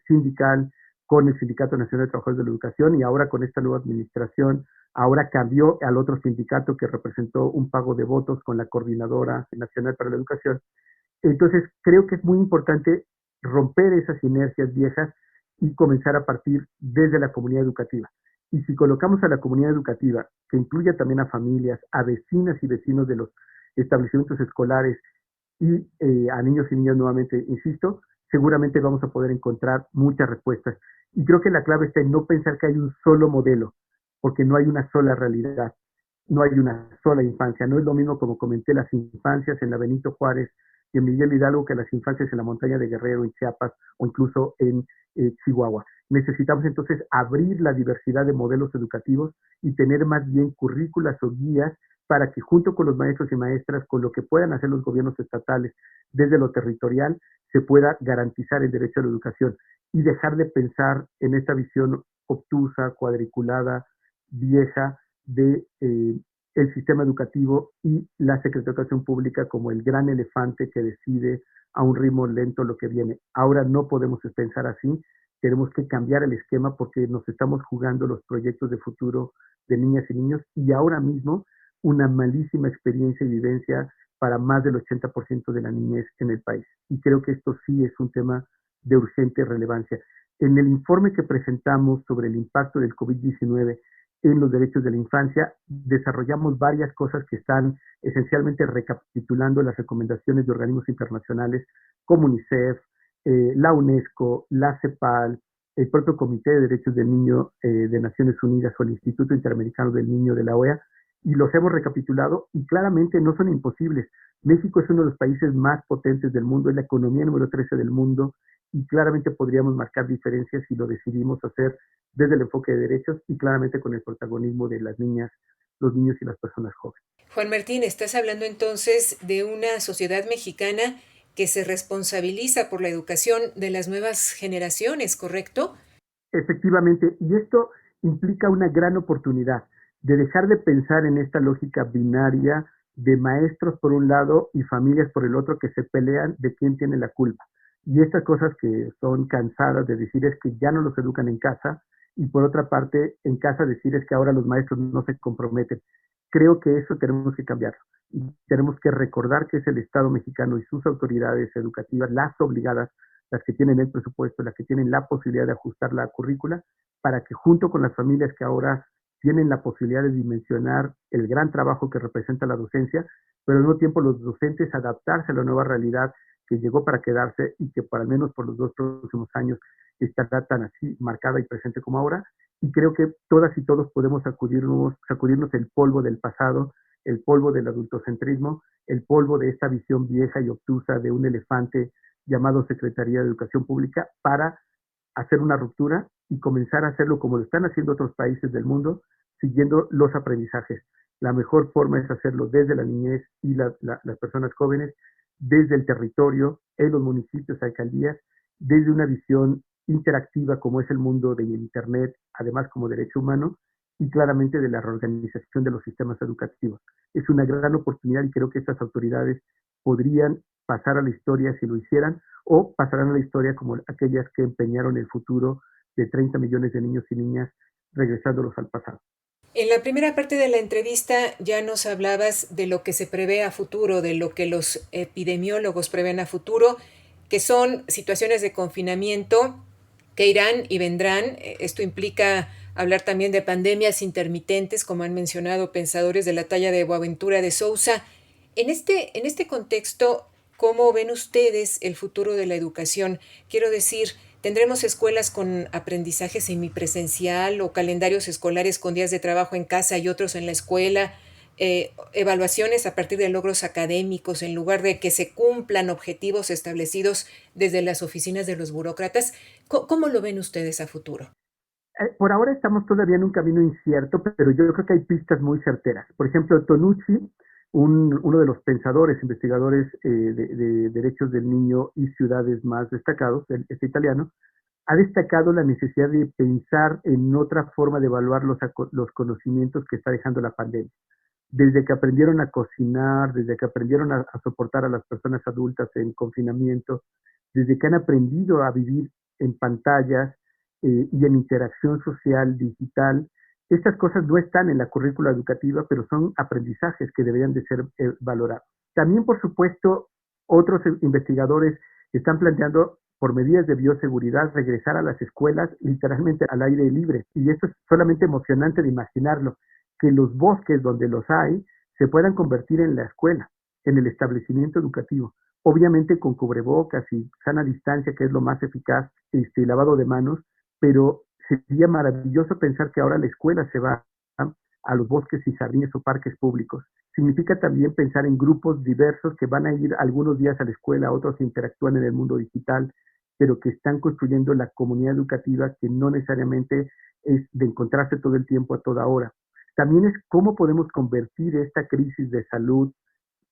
sindical con el Sindicato Nacional de Trabajadores de la Educación y ahora con esta nueva administración, ahora cambió al otro sindicato que representó un pago de votos con la Coordinadora Nacional para la Educación. Entonces creo que es muy importante romper esas inercias viejas y comenzar a partir desde la comunidad educativa. Y si colocamos a la comunidad educativa, que incluya también a familias, a vecinas y vecinos de los establecimientos escolares, y a niños y niñas nuevamente, insisto, seguramente vamos a poder encontrar muchas respuestas. Y creo que la clave está en no pensar que hay un solo modelo, porque no hay una sola realidad, no hay una sola infancia. No es lo mismo, como comenté, las infancias en la Benito Juárez y en Miguel Hidalgo que las infancias en la montaña de Guerrero, en Chiapas o incluso en Chihuahua. Necesitamos entonces abrir la diversidad de modelos educativos y tener más bien currículas o guías para que junto con los maestros y maestras, con lo que puedan hacer los gobiernos estatales desde lo territorial, se pueda garantizar el derecho a la educación y dejar de pensar en esta visión obtusa, cuadriculada, vieja de el sistema educativo y la Secretaría de Educación Pública como el gran elefante que decide a un ritmo lento lo que viene. Ahora no podemos pensar así, tenemos que cambiar el esquema porque nos estamos jugando los proyectos de futuro de niñas y niños y ahora mismo una malísima experiencia y vivencia para más del 80% de la niñez en el país. Y creo que esto sí es un tema de urgente relevancia. En el informe que presentamos sobre el impacto del COVID-19 en los derechos de la infancia, desarrollamos varias cosas que están esencialmente recapitulando las recomendaciones de organismos internacionales como UNICEF, la UNESCO, la CEPAL, el propio Comité de Derechos del Niño de Naciones Unidas o el Instituto Interamericano del Niño de la OEA, y los hemos recapitulado y claramente no son imposibles. México es uno de los países más potentes del mundo, es la economía número 13 del mundo y claramente podríamos marcar diferencias si lo decidimos hacer desde el enfoque de derechos y claramente con el protagonismo de las niñas, los niños y las personas jóvenes. Juan Martín, estás hablando entonces de una sociedad mexicana que se responsabiliza por la educación de las nuevas generaciones, ¿correcto? Efectivamente, y esto implica una gran oportunidad de dejar de pensar en esta lógica binaria de maestros por un lado y familias por el otro que se pelean de quién tiene la culpa. Y estas cosas que son cansadas de decir es que ya no los educan en casa y por otra parte en casa decir es que ahora los maestros no se comprometen. Creo que eso tenemos que cambiarlo. Y tenemos que recordar que es el Estado mexicano y sus autoridades educativas, las obligadas, las que tienen el presupuesto, las que tienen la posibilidad de ajustar la currícula, para que junto con las familias que ahora tienen la posibilidad de dimensionar el gran trabajo que representa la docencia, pero al mismo tiempo los docentes adaptarse a la nueva realidad que llegó para quedarse y que por al menos por los 2 próximos años estará tan así marcada y presente como ahora. Y creo que todas y todos podemos sacudirnos el polvo del pasado, el polvo del adultocentrismo, el polvo de esta visión vieja y obtusa de un elefante llamado Secretaría de Educación Pública para hacer una ruptura y comenzar a hacerlo como lo están haciendo otros países del mundo, siguiendo los aprendizajes. La mejor forma es hacerlo desde la niñez y las personas jóvenes, desde el territorio, en los municipios, alcaldías, desde una visión interactiva como es el mundo de Internet, además como derecho humano, y claramente de la reorganización de los sistemas educativos. Es una gran oportunidad y creo que estas autoridades podrían pasar a la historia si lo hicieran, o pasarán a la historia como aquellas que empeñaron el futuro de 30 millones de niños y niñas regresándolos al pasado. En la primera parte de la entrevista ya nos hablabas de lo que se prevé a futuro, de lo que los epidemiólogos prevén a futuro, que son situaciones de confinamiento que irán y vendrán. Esto implica hablar también de pandemias intermitentes, como han mencionado pensadores de la talla de Boaventura de Sousa. En este contexto, ¿cómo ven ustedes el futuro de la educación? Quiero decir, ¿tendremos escuelas con aprendizaje semipresencial o calendarios escolares con días de trabajo en casa y otros en la escuela? Evaluaciones a partir de logros académicos en lugar de que se cumplan objetivos establecidos desde las oficinas de los burócratas. ¿Cómo lo ven ustedes a futuro? Por ahora estamos todavía en un camino incierto, pero yo creo que hay pistas muy certeras. Por ejemplo, Tonucci, uno de los pensadores, investigadores de derechos del niño y ciudades más destacados, este italiano, ha destacado la necesidad de pensar en otra forma de evaluar los conocimientos que está dejando la pandemia. Desde que aprendieron a cocinar, desde que aprendieron a soportar a las personas adultas en confinamiento, desde que han aprendido a vivir en pantallas y en interacción social digital. Estas cosas no están en la currícula educativa, pero son aprendizajes que deberían de ser valorados. También, por supuesto, otros investigadores están planteando, por medidas de bioseguridad, regresar a las escuelas literalmente al aire libre. Y esto es solamente emocionante de imaginarlo, que los bosques donde los hay se puedan convertir en la escuela, en el establecimiento educativo. Obviamente con cubrebocas y sana distancia, que es lo más eficaz, y lavado de manos, pero sería maravilloso pensar que ahora la escuela se va a los bosques y jardines o parques públicos. Significa también pensar en grupos diversos que van a ir algunos días a la escuela, otros interactúan en el mundo digital, pero que están construyendo la comunidad educativa que no necesariamente es de encontrarse todo el tiempo a toda hora. También es cómo podemos convertir esta crisis de salud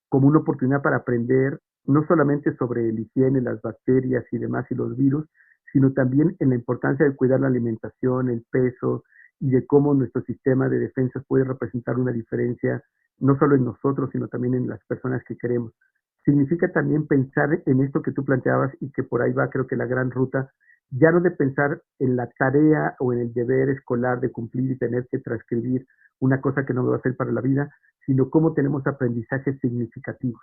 como una oportunidad para aprender no solamente sobre el higiene, las bacterias y demás y los virus, sino también en la importancia de cuidar la alimentación, el peso y de cómo nuestro sistema de defensas puede representar una diferencia no solo en nosotros, sino también en las personas que queremos. Significa también pensar en esto que tú planteabas y que por ahí va creo que la gran ruta, ya no de pensar en la tarea o en el deber escolar de cumplir y tener que transcribir una cosa que no me va a hacer para la vida, sino cómo tenemos aprendizajes significativos.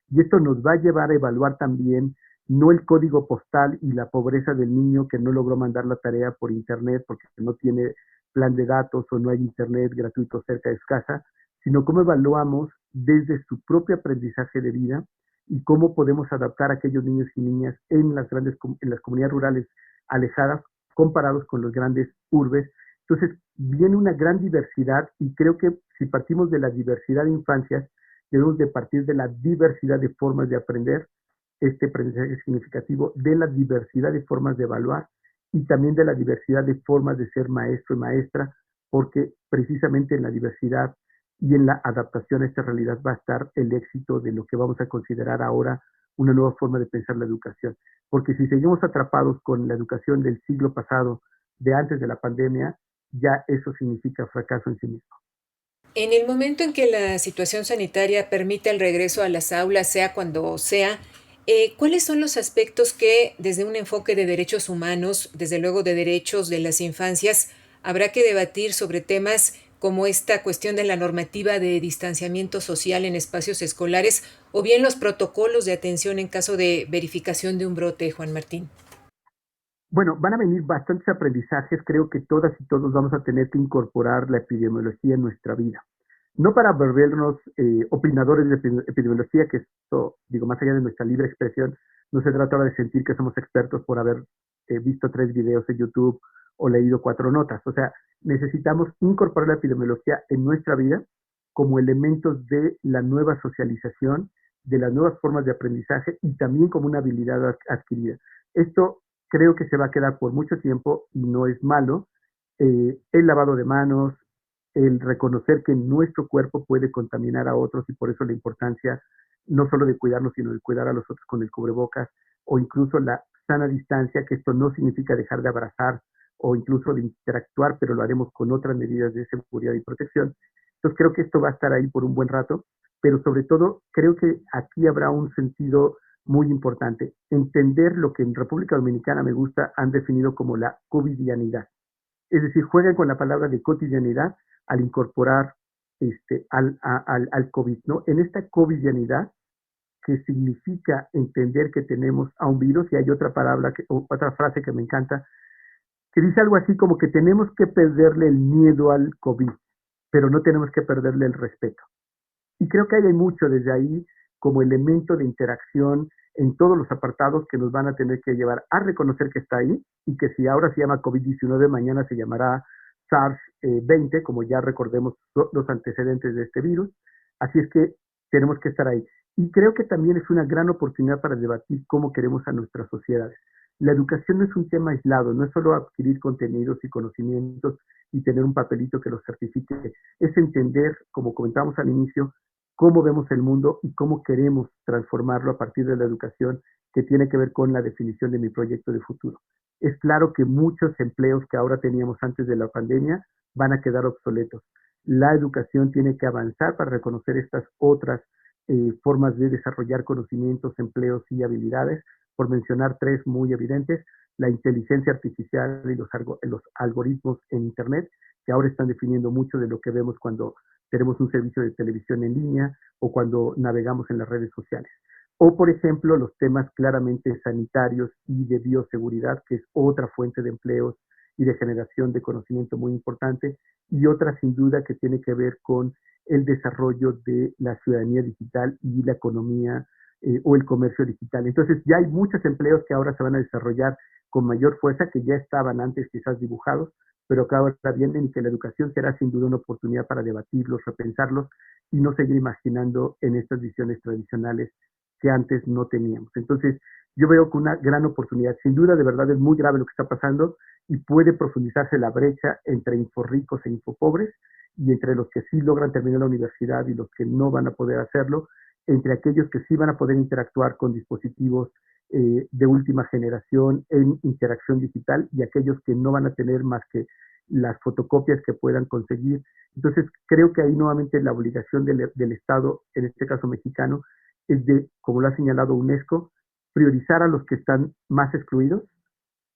Y esto nos va a llevar a evaluar también no el código postal y la pobreza del niño que no logró mandar la tarea por internet porque no tiene plan de datos o no hay internet gratuito cerca de su casa, sino cómo evaluamos desde su propio aprendizaje de vida y cómo podemos adaptar a aquellos niños y niñas en las comunidades rurales alejadas comparados con los grandes urbes. Entonces, viene una gran diversidad y creo que si partimos de la diversidad de infancias, debemos de partir de la diversidad de formas de aprender, este aprendizaje significativo, de la diversidad de formas de evaluar y también de la diversidad de formas de ser maestro y maestra, porque precisamente en la diversidad y en la adaptación a esta realidad va a estar el éxito de lo que vamos a considerar ahora una nueva forma de pensar la educación. Porque si seguimos atrapados con la educación del siglo pasado, de antes de la pandemia, ya eso significa fracaso en sí mismo. En el momento en que la situación sanitaria permite el regreso a las aulas, sea cuando sea, ¿cuáles son los aspectos que desde un enfoque de derechos humanos, desde luego de derechos de las infancias, habrá que debatir sobre temas como esta cuestión de la normativa de distanciamiento social en espacios escolares o bien los protocolos de atención en caso de verificación de un brote, Juan Martín? Bueno, van a venir bastantes aprendizajes. Creo que todas y todos vamos a tener que incorporar la epidemiología en nuestra vida. No para volvernos opinadores de epidemiología, que esto, digo, más allá de nuestra libre expresión, no se trata de sentir que somos expertos por haber visto 3 videos en YouTube o leído 4 notas. O sea, necesitamos incorporar la epidemiología en nuestra vida como elementos de la nueva socialización, de las nuevas formas de aprendizaje y también como una habilidad adquirida. Esto creo que se va a quedar por mucho tiempo y no es malo. El lavado de manos, el reconocer que nuestro cuerpo puede contaminar a otros y por eso la importancia no solo de cuidarnos, sino de cuidar a los otros con el cubrebocas o incluso la sana distancia, que esto no significa dejar de abrazar o incluso de interactuar, pero lo haremos con otras medidas de seguridad y protección. Entonces creo que esto va a estar ahí por un buen rato, pero sobre todo creo que aquí habrá un sentido muy importante, entender lo que en República Dominicana me gusta, han definido como la covidianidad. Es decir, juegan con la palabra de cotidianidad al incorporar al COVID, ¿no? En esta covidianidad, que significa entender que tenemos a un virus, y hay otra palabra, otra frase que me encanta, que dice algo así como que tenemos que perderle el miedo al COVID, pero no tenemos que perderle el respeto. Y creo que hay mucho desde ahí como elemento de interacción en todos los apartados que nos van a tener que llevar a reconocer que está ahí y que si ahora se llama COVID-19, mañana se llamará SARS-20, como ya recordemos los antecedentes de este virus. Así es que tenemos que estar ahí. Y creo que también es una gran oportunidad para debatir cómo queremos a nuestras sociedades. La educación no es un tema aislado, no es solo adquirir contenidos y conocimientos y tener un papelito que los certifique, es entender, como comentábamos al inicio, cómo vemos el mundo y cómo queremos transformarlo a partir de la educación que tiene que ver con la definición de mi proyecto de futuro. Es claro que muchos empleos que ahora teníamos antes de la pandemia van a quedar obsoletos. La educación tiene que avanzar para reconocer estas otras formas de desarrollar conocimientos, empleos y habilidades, por mencionar 3 muy evidentes: la inteligencia artificial y los algoritmos en Internet, que ahora están definiendo mucho de lo que vemos cuando tenemos un servicio de televisión en línea o cuando navegamos en las redes sociales. O, por ejemplo, los temas claramente sanitarios y de bioseguridad, que es otra fuente de empleos y de generación de conocimiento muy importante, y otra sin duda que tiene que ver con el desarrollo de la ciudadanía digital y la economía o el comercio digital. Entonces ya hay muchos empleos que ahora se van a desarrollar con mayor fuerza, que ya estaban antes quizás dibujados, pero que ahora vienen y que la educación será sin duda una oportunidad para debatirlos, repensarlos y no seguir imaginando en estas visiones tradicionales que antes no teníamos. Entonces, yo veo que una gran oportunidad, sin duda, de verdad es muy grave lo que está pasando y puede profundizarse la brecha entre inforricos e infopobres y entre los que sí logran terminar la universidad y los que no van a poder hacerlo, entre aquellos que sí van a poder interactuar con dispositivos de última generación en interacción digital y aquellos que no van a tener más que las fotocopias que puedan conseguir. Entonces, creo que ahí nuevamente la obligación del Estado, en este caso mexicano, es de, como lo ha señalado UNESCO, priorizar a los que están más excluidos,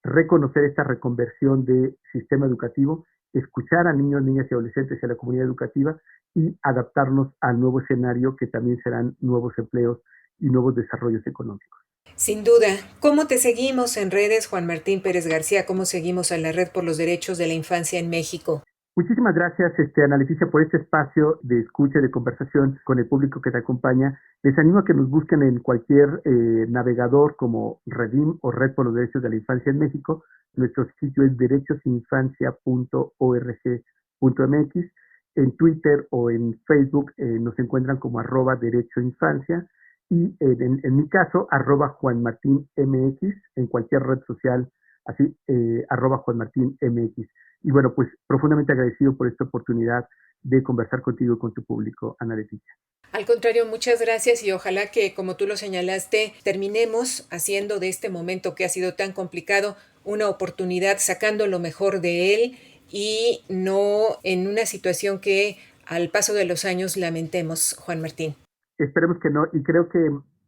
reconocer esta reconversión de sistema educativo, escuchar a niños, niñas y adolescentes y a la comunidad educativa y adaptarnos al nuevo escenario que también serán nuevos empleos y nuevos desarrollos económicos. Sin duda. ¿Cómo te seguimos en redes, Juan Martín Pérez García? ¿Cómo seguimos a la Red por los Derechos de la Infancia en México? Muchísimas gracias, Ana Leticia, por este espacio de escucha y de conversación con el público que te acompaña. Les animo a que nos busquen en cualquier navegador como Redim o Red por los Derechos de la Infancia en México. Nuestro sitio es derechosinfancia.org.mx. En Twitter o en Facebook nos encuentran como @derechoinfancia. Y en mi caso, @JuanMartínMX, en cualquier red social, así, @JuanMartínMX. Y bueno, pues profundamente agradecido por esta oportunidad de conversar contigo y con tu público, Ana Leticia. Al contrario, muchas gracias y ojalá que, como tú lo señalaste, terminemos haciendo de este momento que ha sido tan complicado una oportunidad, sacando lo mejor de él y no en una situación que al paso de los años lamentemos, Juan Martín. Esperemos que no, y creo que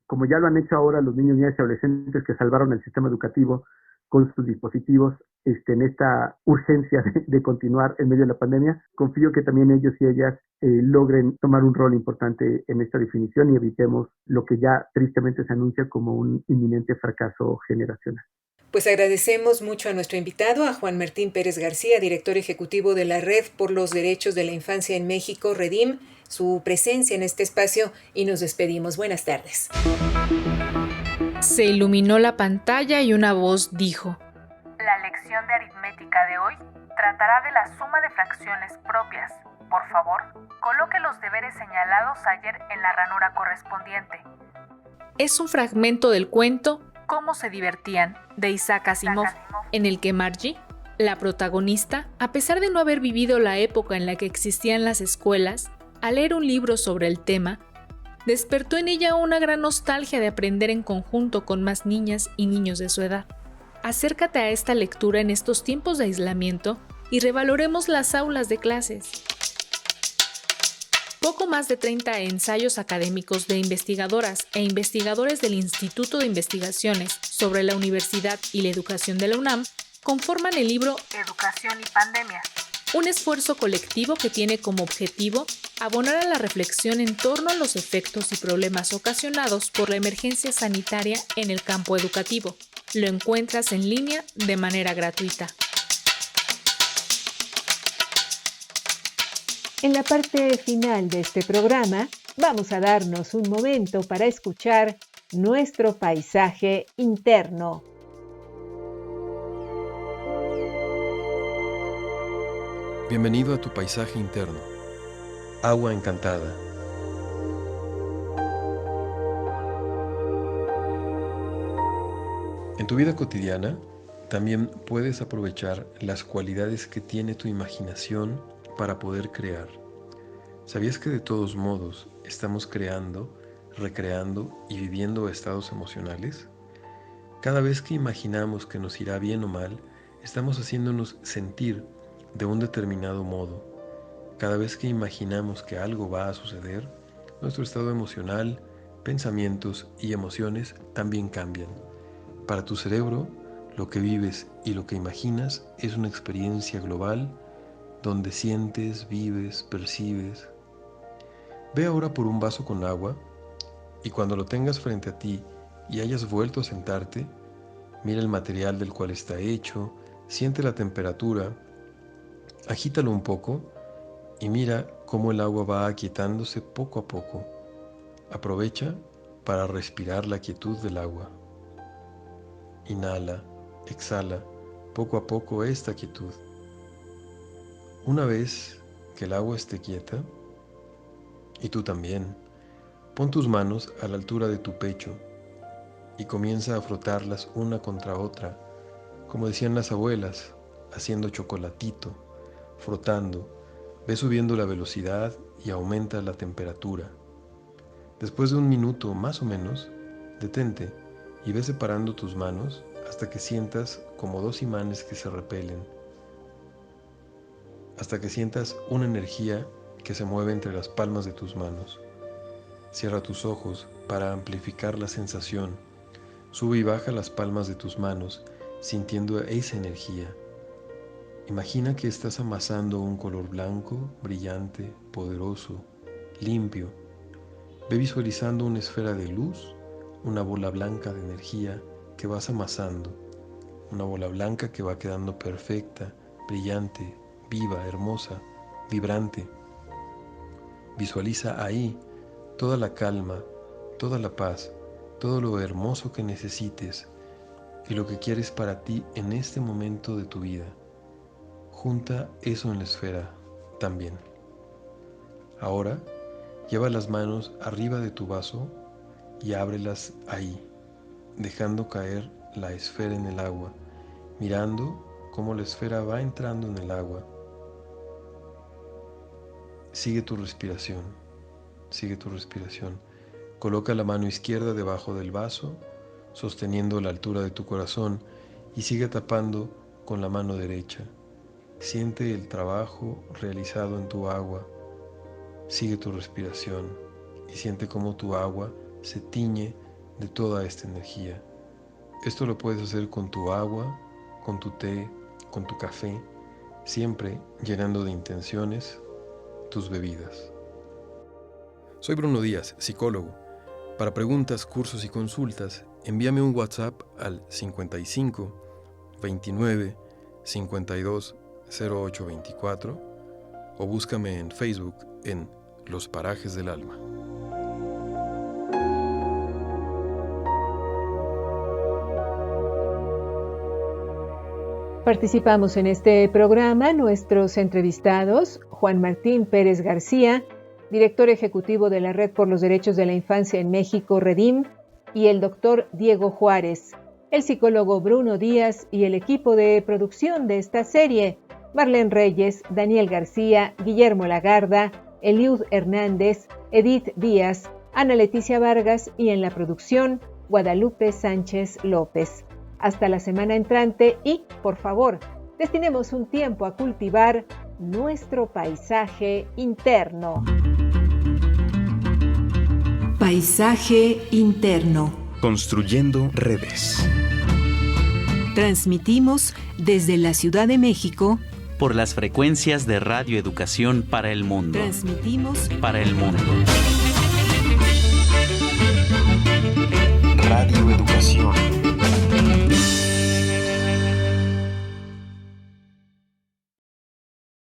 como ya lo han hecho ahora los niños, niñas y adolescentes que salvaron el sistema educativo con sus dispositivos en esta urgencia de continuar en medio de la pandemia, confío que también ellos y ellas logren tomar un rol importante en esta definición y evitemos lo que ya tristemente se anuncia como un inminente fracaso generacional. Pues agradecemos mucho a nuestro invitado, a Juan Martín Pérez García, director ejecutivo de la Red por los Derechos de la Infancia en México, Redim, su presencia en este espacio y nos despedimos. Buenas tardes. Se iluminó la pantalla y una voz dijo: La lección de aritmética de hoy tratará de la suma de fracciones propias. Por favor, coloque los deberes señalados ayer en la ranura correspondiente. Es un fragmento del cuento ¿Cómo se divertían?, de Isaac Asimov, en el que Margie, la protagonista, a pesar de no haber vivido la época en la que existían las escuelas, al leer un libro sobre el tema, despertó en ella una gran nostalgia de aprender en conjunto con más niñas y niños de su edad. Acércate a esta lectura en estos tiempos de aislamiento y revaloremos las aulas de clases. Poco más de 30 ensayos académicos de investigadoras e investigadores del Instituto de Investigaciones sobre la Universidad y la Educación de la UNAM conforman el libro Educación y Pandemia. Un esfuerzo colectivo que tiene como objetivo abonar a la reflexión en torno a los efectos y problemas ocasionados por la emergencia sanitaria en el campo educativo. Lo encuentras en línea de manera gratuita. En la parte final de este programa, vamos a darnos un momento para escuchar nuestro paisaje interno. Bienvenido a tu paisaje interno. Agua encantada. En tu vida cotidiana, también puedes aprovechar las cualidades que tiene tu imaginación para poder crear. ¿Sabías que de todos modos estamos creando, recreando y viviendo estados emocionales? Cada vez que imaginamos que nos irá bien o mal, estamos haciéndonos sentir de un determinado modo. Cada vez que imaginamos que algo va a suceder, nuestro estado emocional, pensamientos y emociones también cambian. Para tu cerebro, lo que vives y lo que imaginas es una experiencia global donde sientes, vives, percibes. Ve ahora por un vaso con agua y cuando lo tengas frente a ti y hayas vuelto a sentarte, mira el material del cual está hecho, siente la temperatura, agítalo un poco y mira cómo el agua va aquietándose poco a poco. Aprovecha para respirar la quietud del agua. Inhala, exhala poco a poco esta quietud. Una vez que el agua esté quieta, y tú también, pon tus manos a la altura de tu pecho y comienza a frotarlas una contra otra, como decían las abuelas, haciendo chocolatito, frotando. Ve subiendo la velocidad y aumenta la temperatura. Después de 1 minuto más o menos, detente y ve separando tus manos hasta que sientas como 2 imanes que se repelen, hasta que sientas una energía que se mueve entre las palmas de tus manos. Cierra tus ojos para amplificar la sensación. Sube y baja las palmas de tus manos, sintiendo esa energía. Imagina que estás amasando un color blanco, brillante, poderoso, limpio. Ve visualizando una esfera de luz una bola blanca de energía que vas amasando, una bola blanca que va quedando perfecta, brillante, viva, hermosa, vibrante. Visualiza ahí toda la calma, toda la paz, todo lo hermoso que necesites y lo que quieres para ti en este momento de tu vida. Junta eso en la esfera también. Ahora, lleva las manos arriba de tu vaso y ábrelas ahí, dejando caer la esfera en el agua, mirando cómo la esfera va entrando en el agua. Sigue tu respiración, sigue tu respiración. Coloca la mano izquierda debajo del vaso, sosteniendo la altura de tu corazón, y sigue tapando con la mano derecha. Siente el trabajo realizado en tu agua. Sigue tu respiración y siente cómo tu agua se tiñe de toda esta energía. Esto lo puedes hacer con tu agua, con tu té, con tu café, siempre llenando de intenciones tus bebidas. Soy Bruno Díaz, psicólogo. Para preguntas, cursos y consultas, envíame un WhatsApp al 55 29 52 08 24 o búscame en Facebook en Los Parajes del Alma. Participamos en este programa nuestros entrevistados: Juan Martín Pérez García, director ejecutivo de la Red por los Derechos de la Infancia en México, REDIM, y el doctor Diego Juárez, el psicólogo Bruno Díaz y el equipo de producción de esta serie: Marlene Reyes, Daniel García, Guillermo Lagarda, Eliud Hernández, Edith Díaz, Ana Leticia Vargas y en la producción Guadalupe Sánchez López. Hasta la semana entrante y, por favor, destinemos un tiempo a cultivar nuestro paisaje interno. Paisaje interno. Construyendo redes. Transmitimos desde la Ciudad de México por las frecuencias de Radio Educación para el Mundo. Transmitimos para el mundo.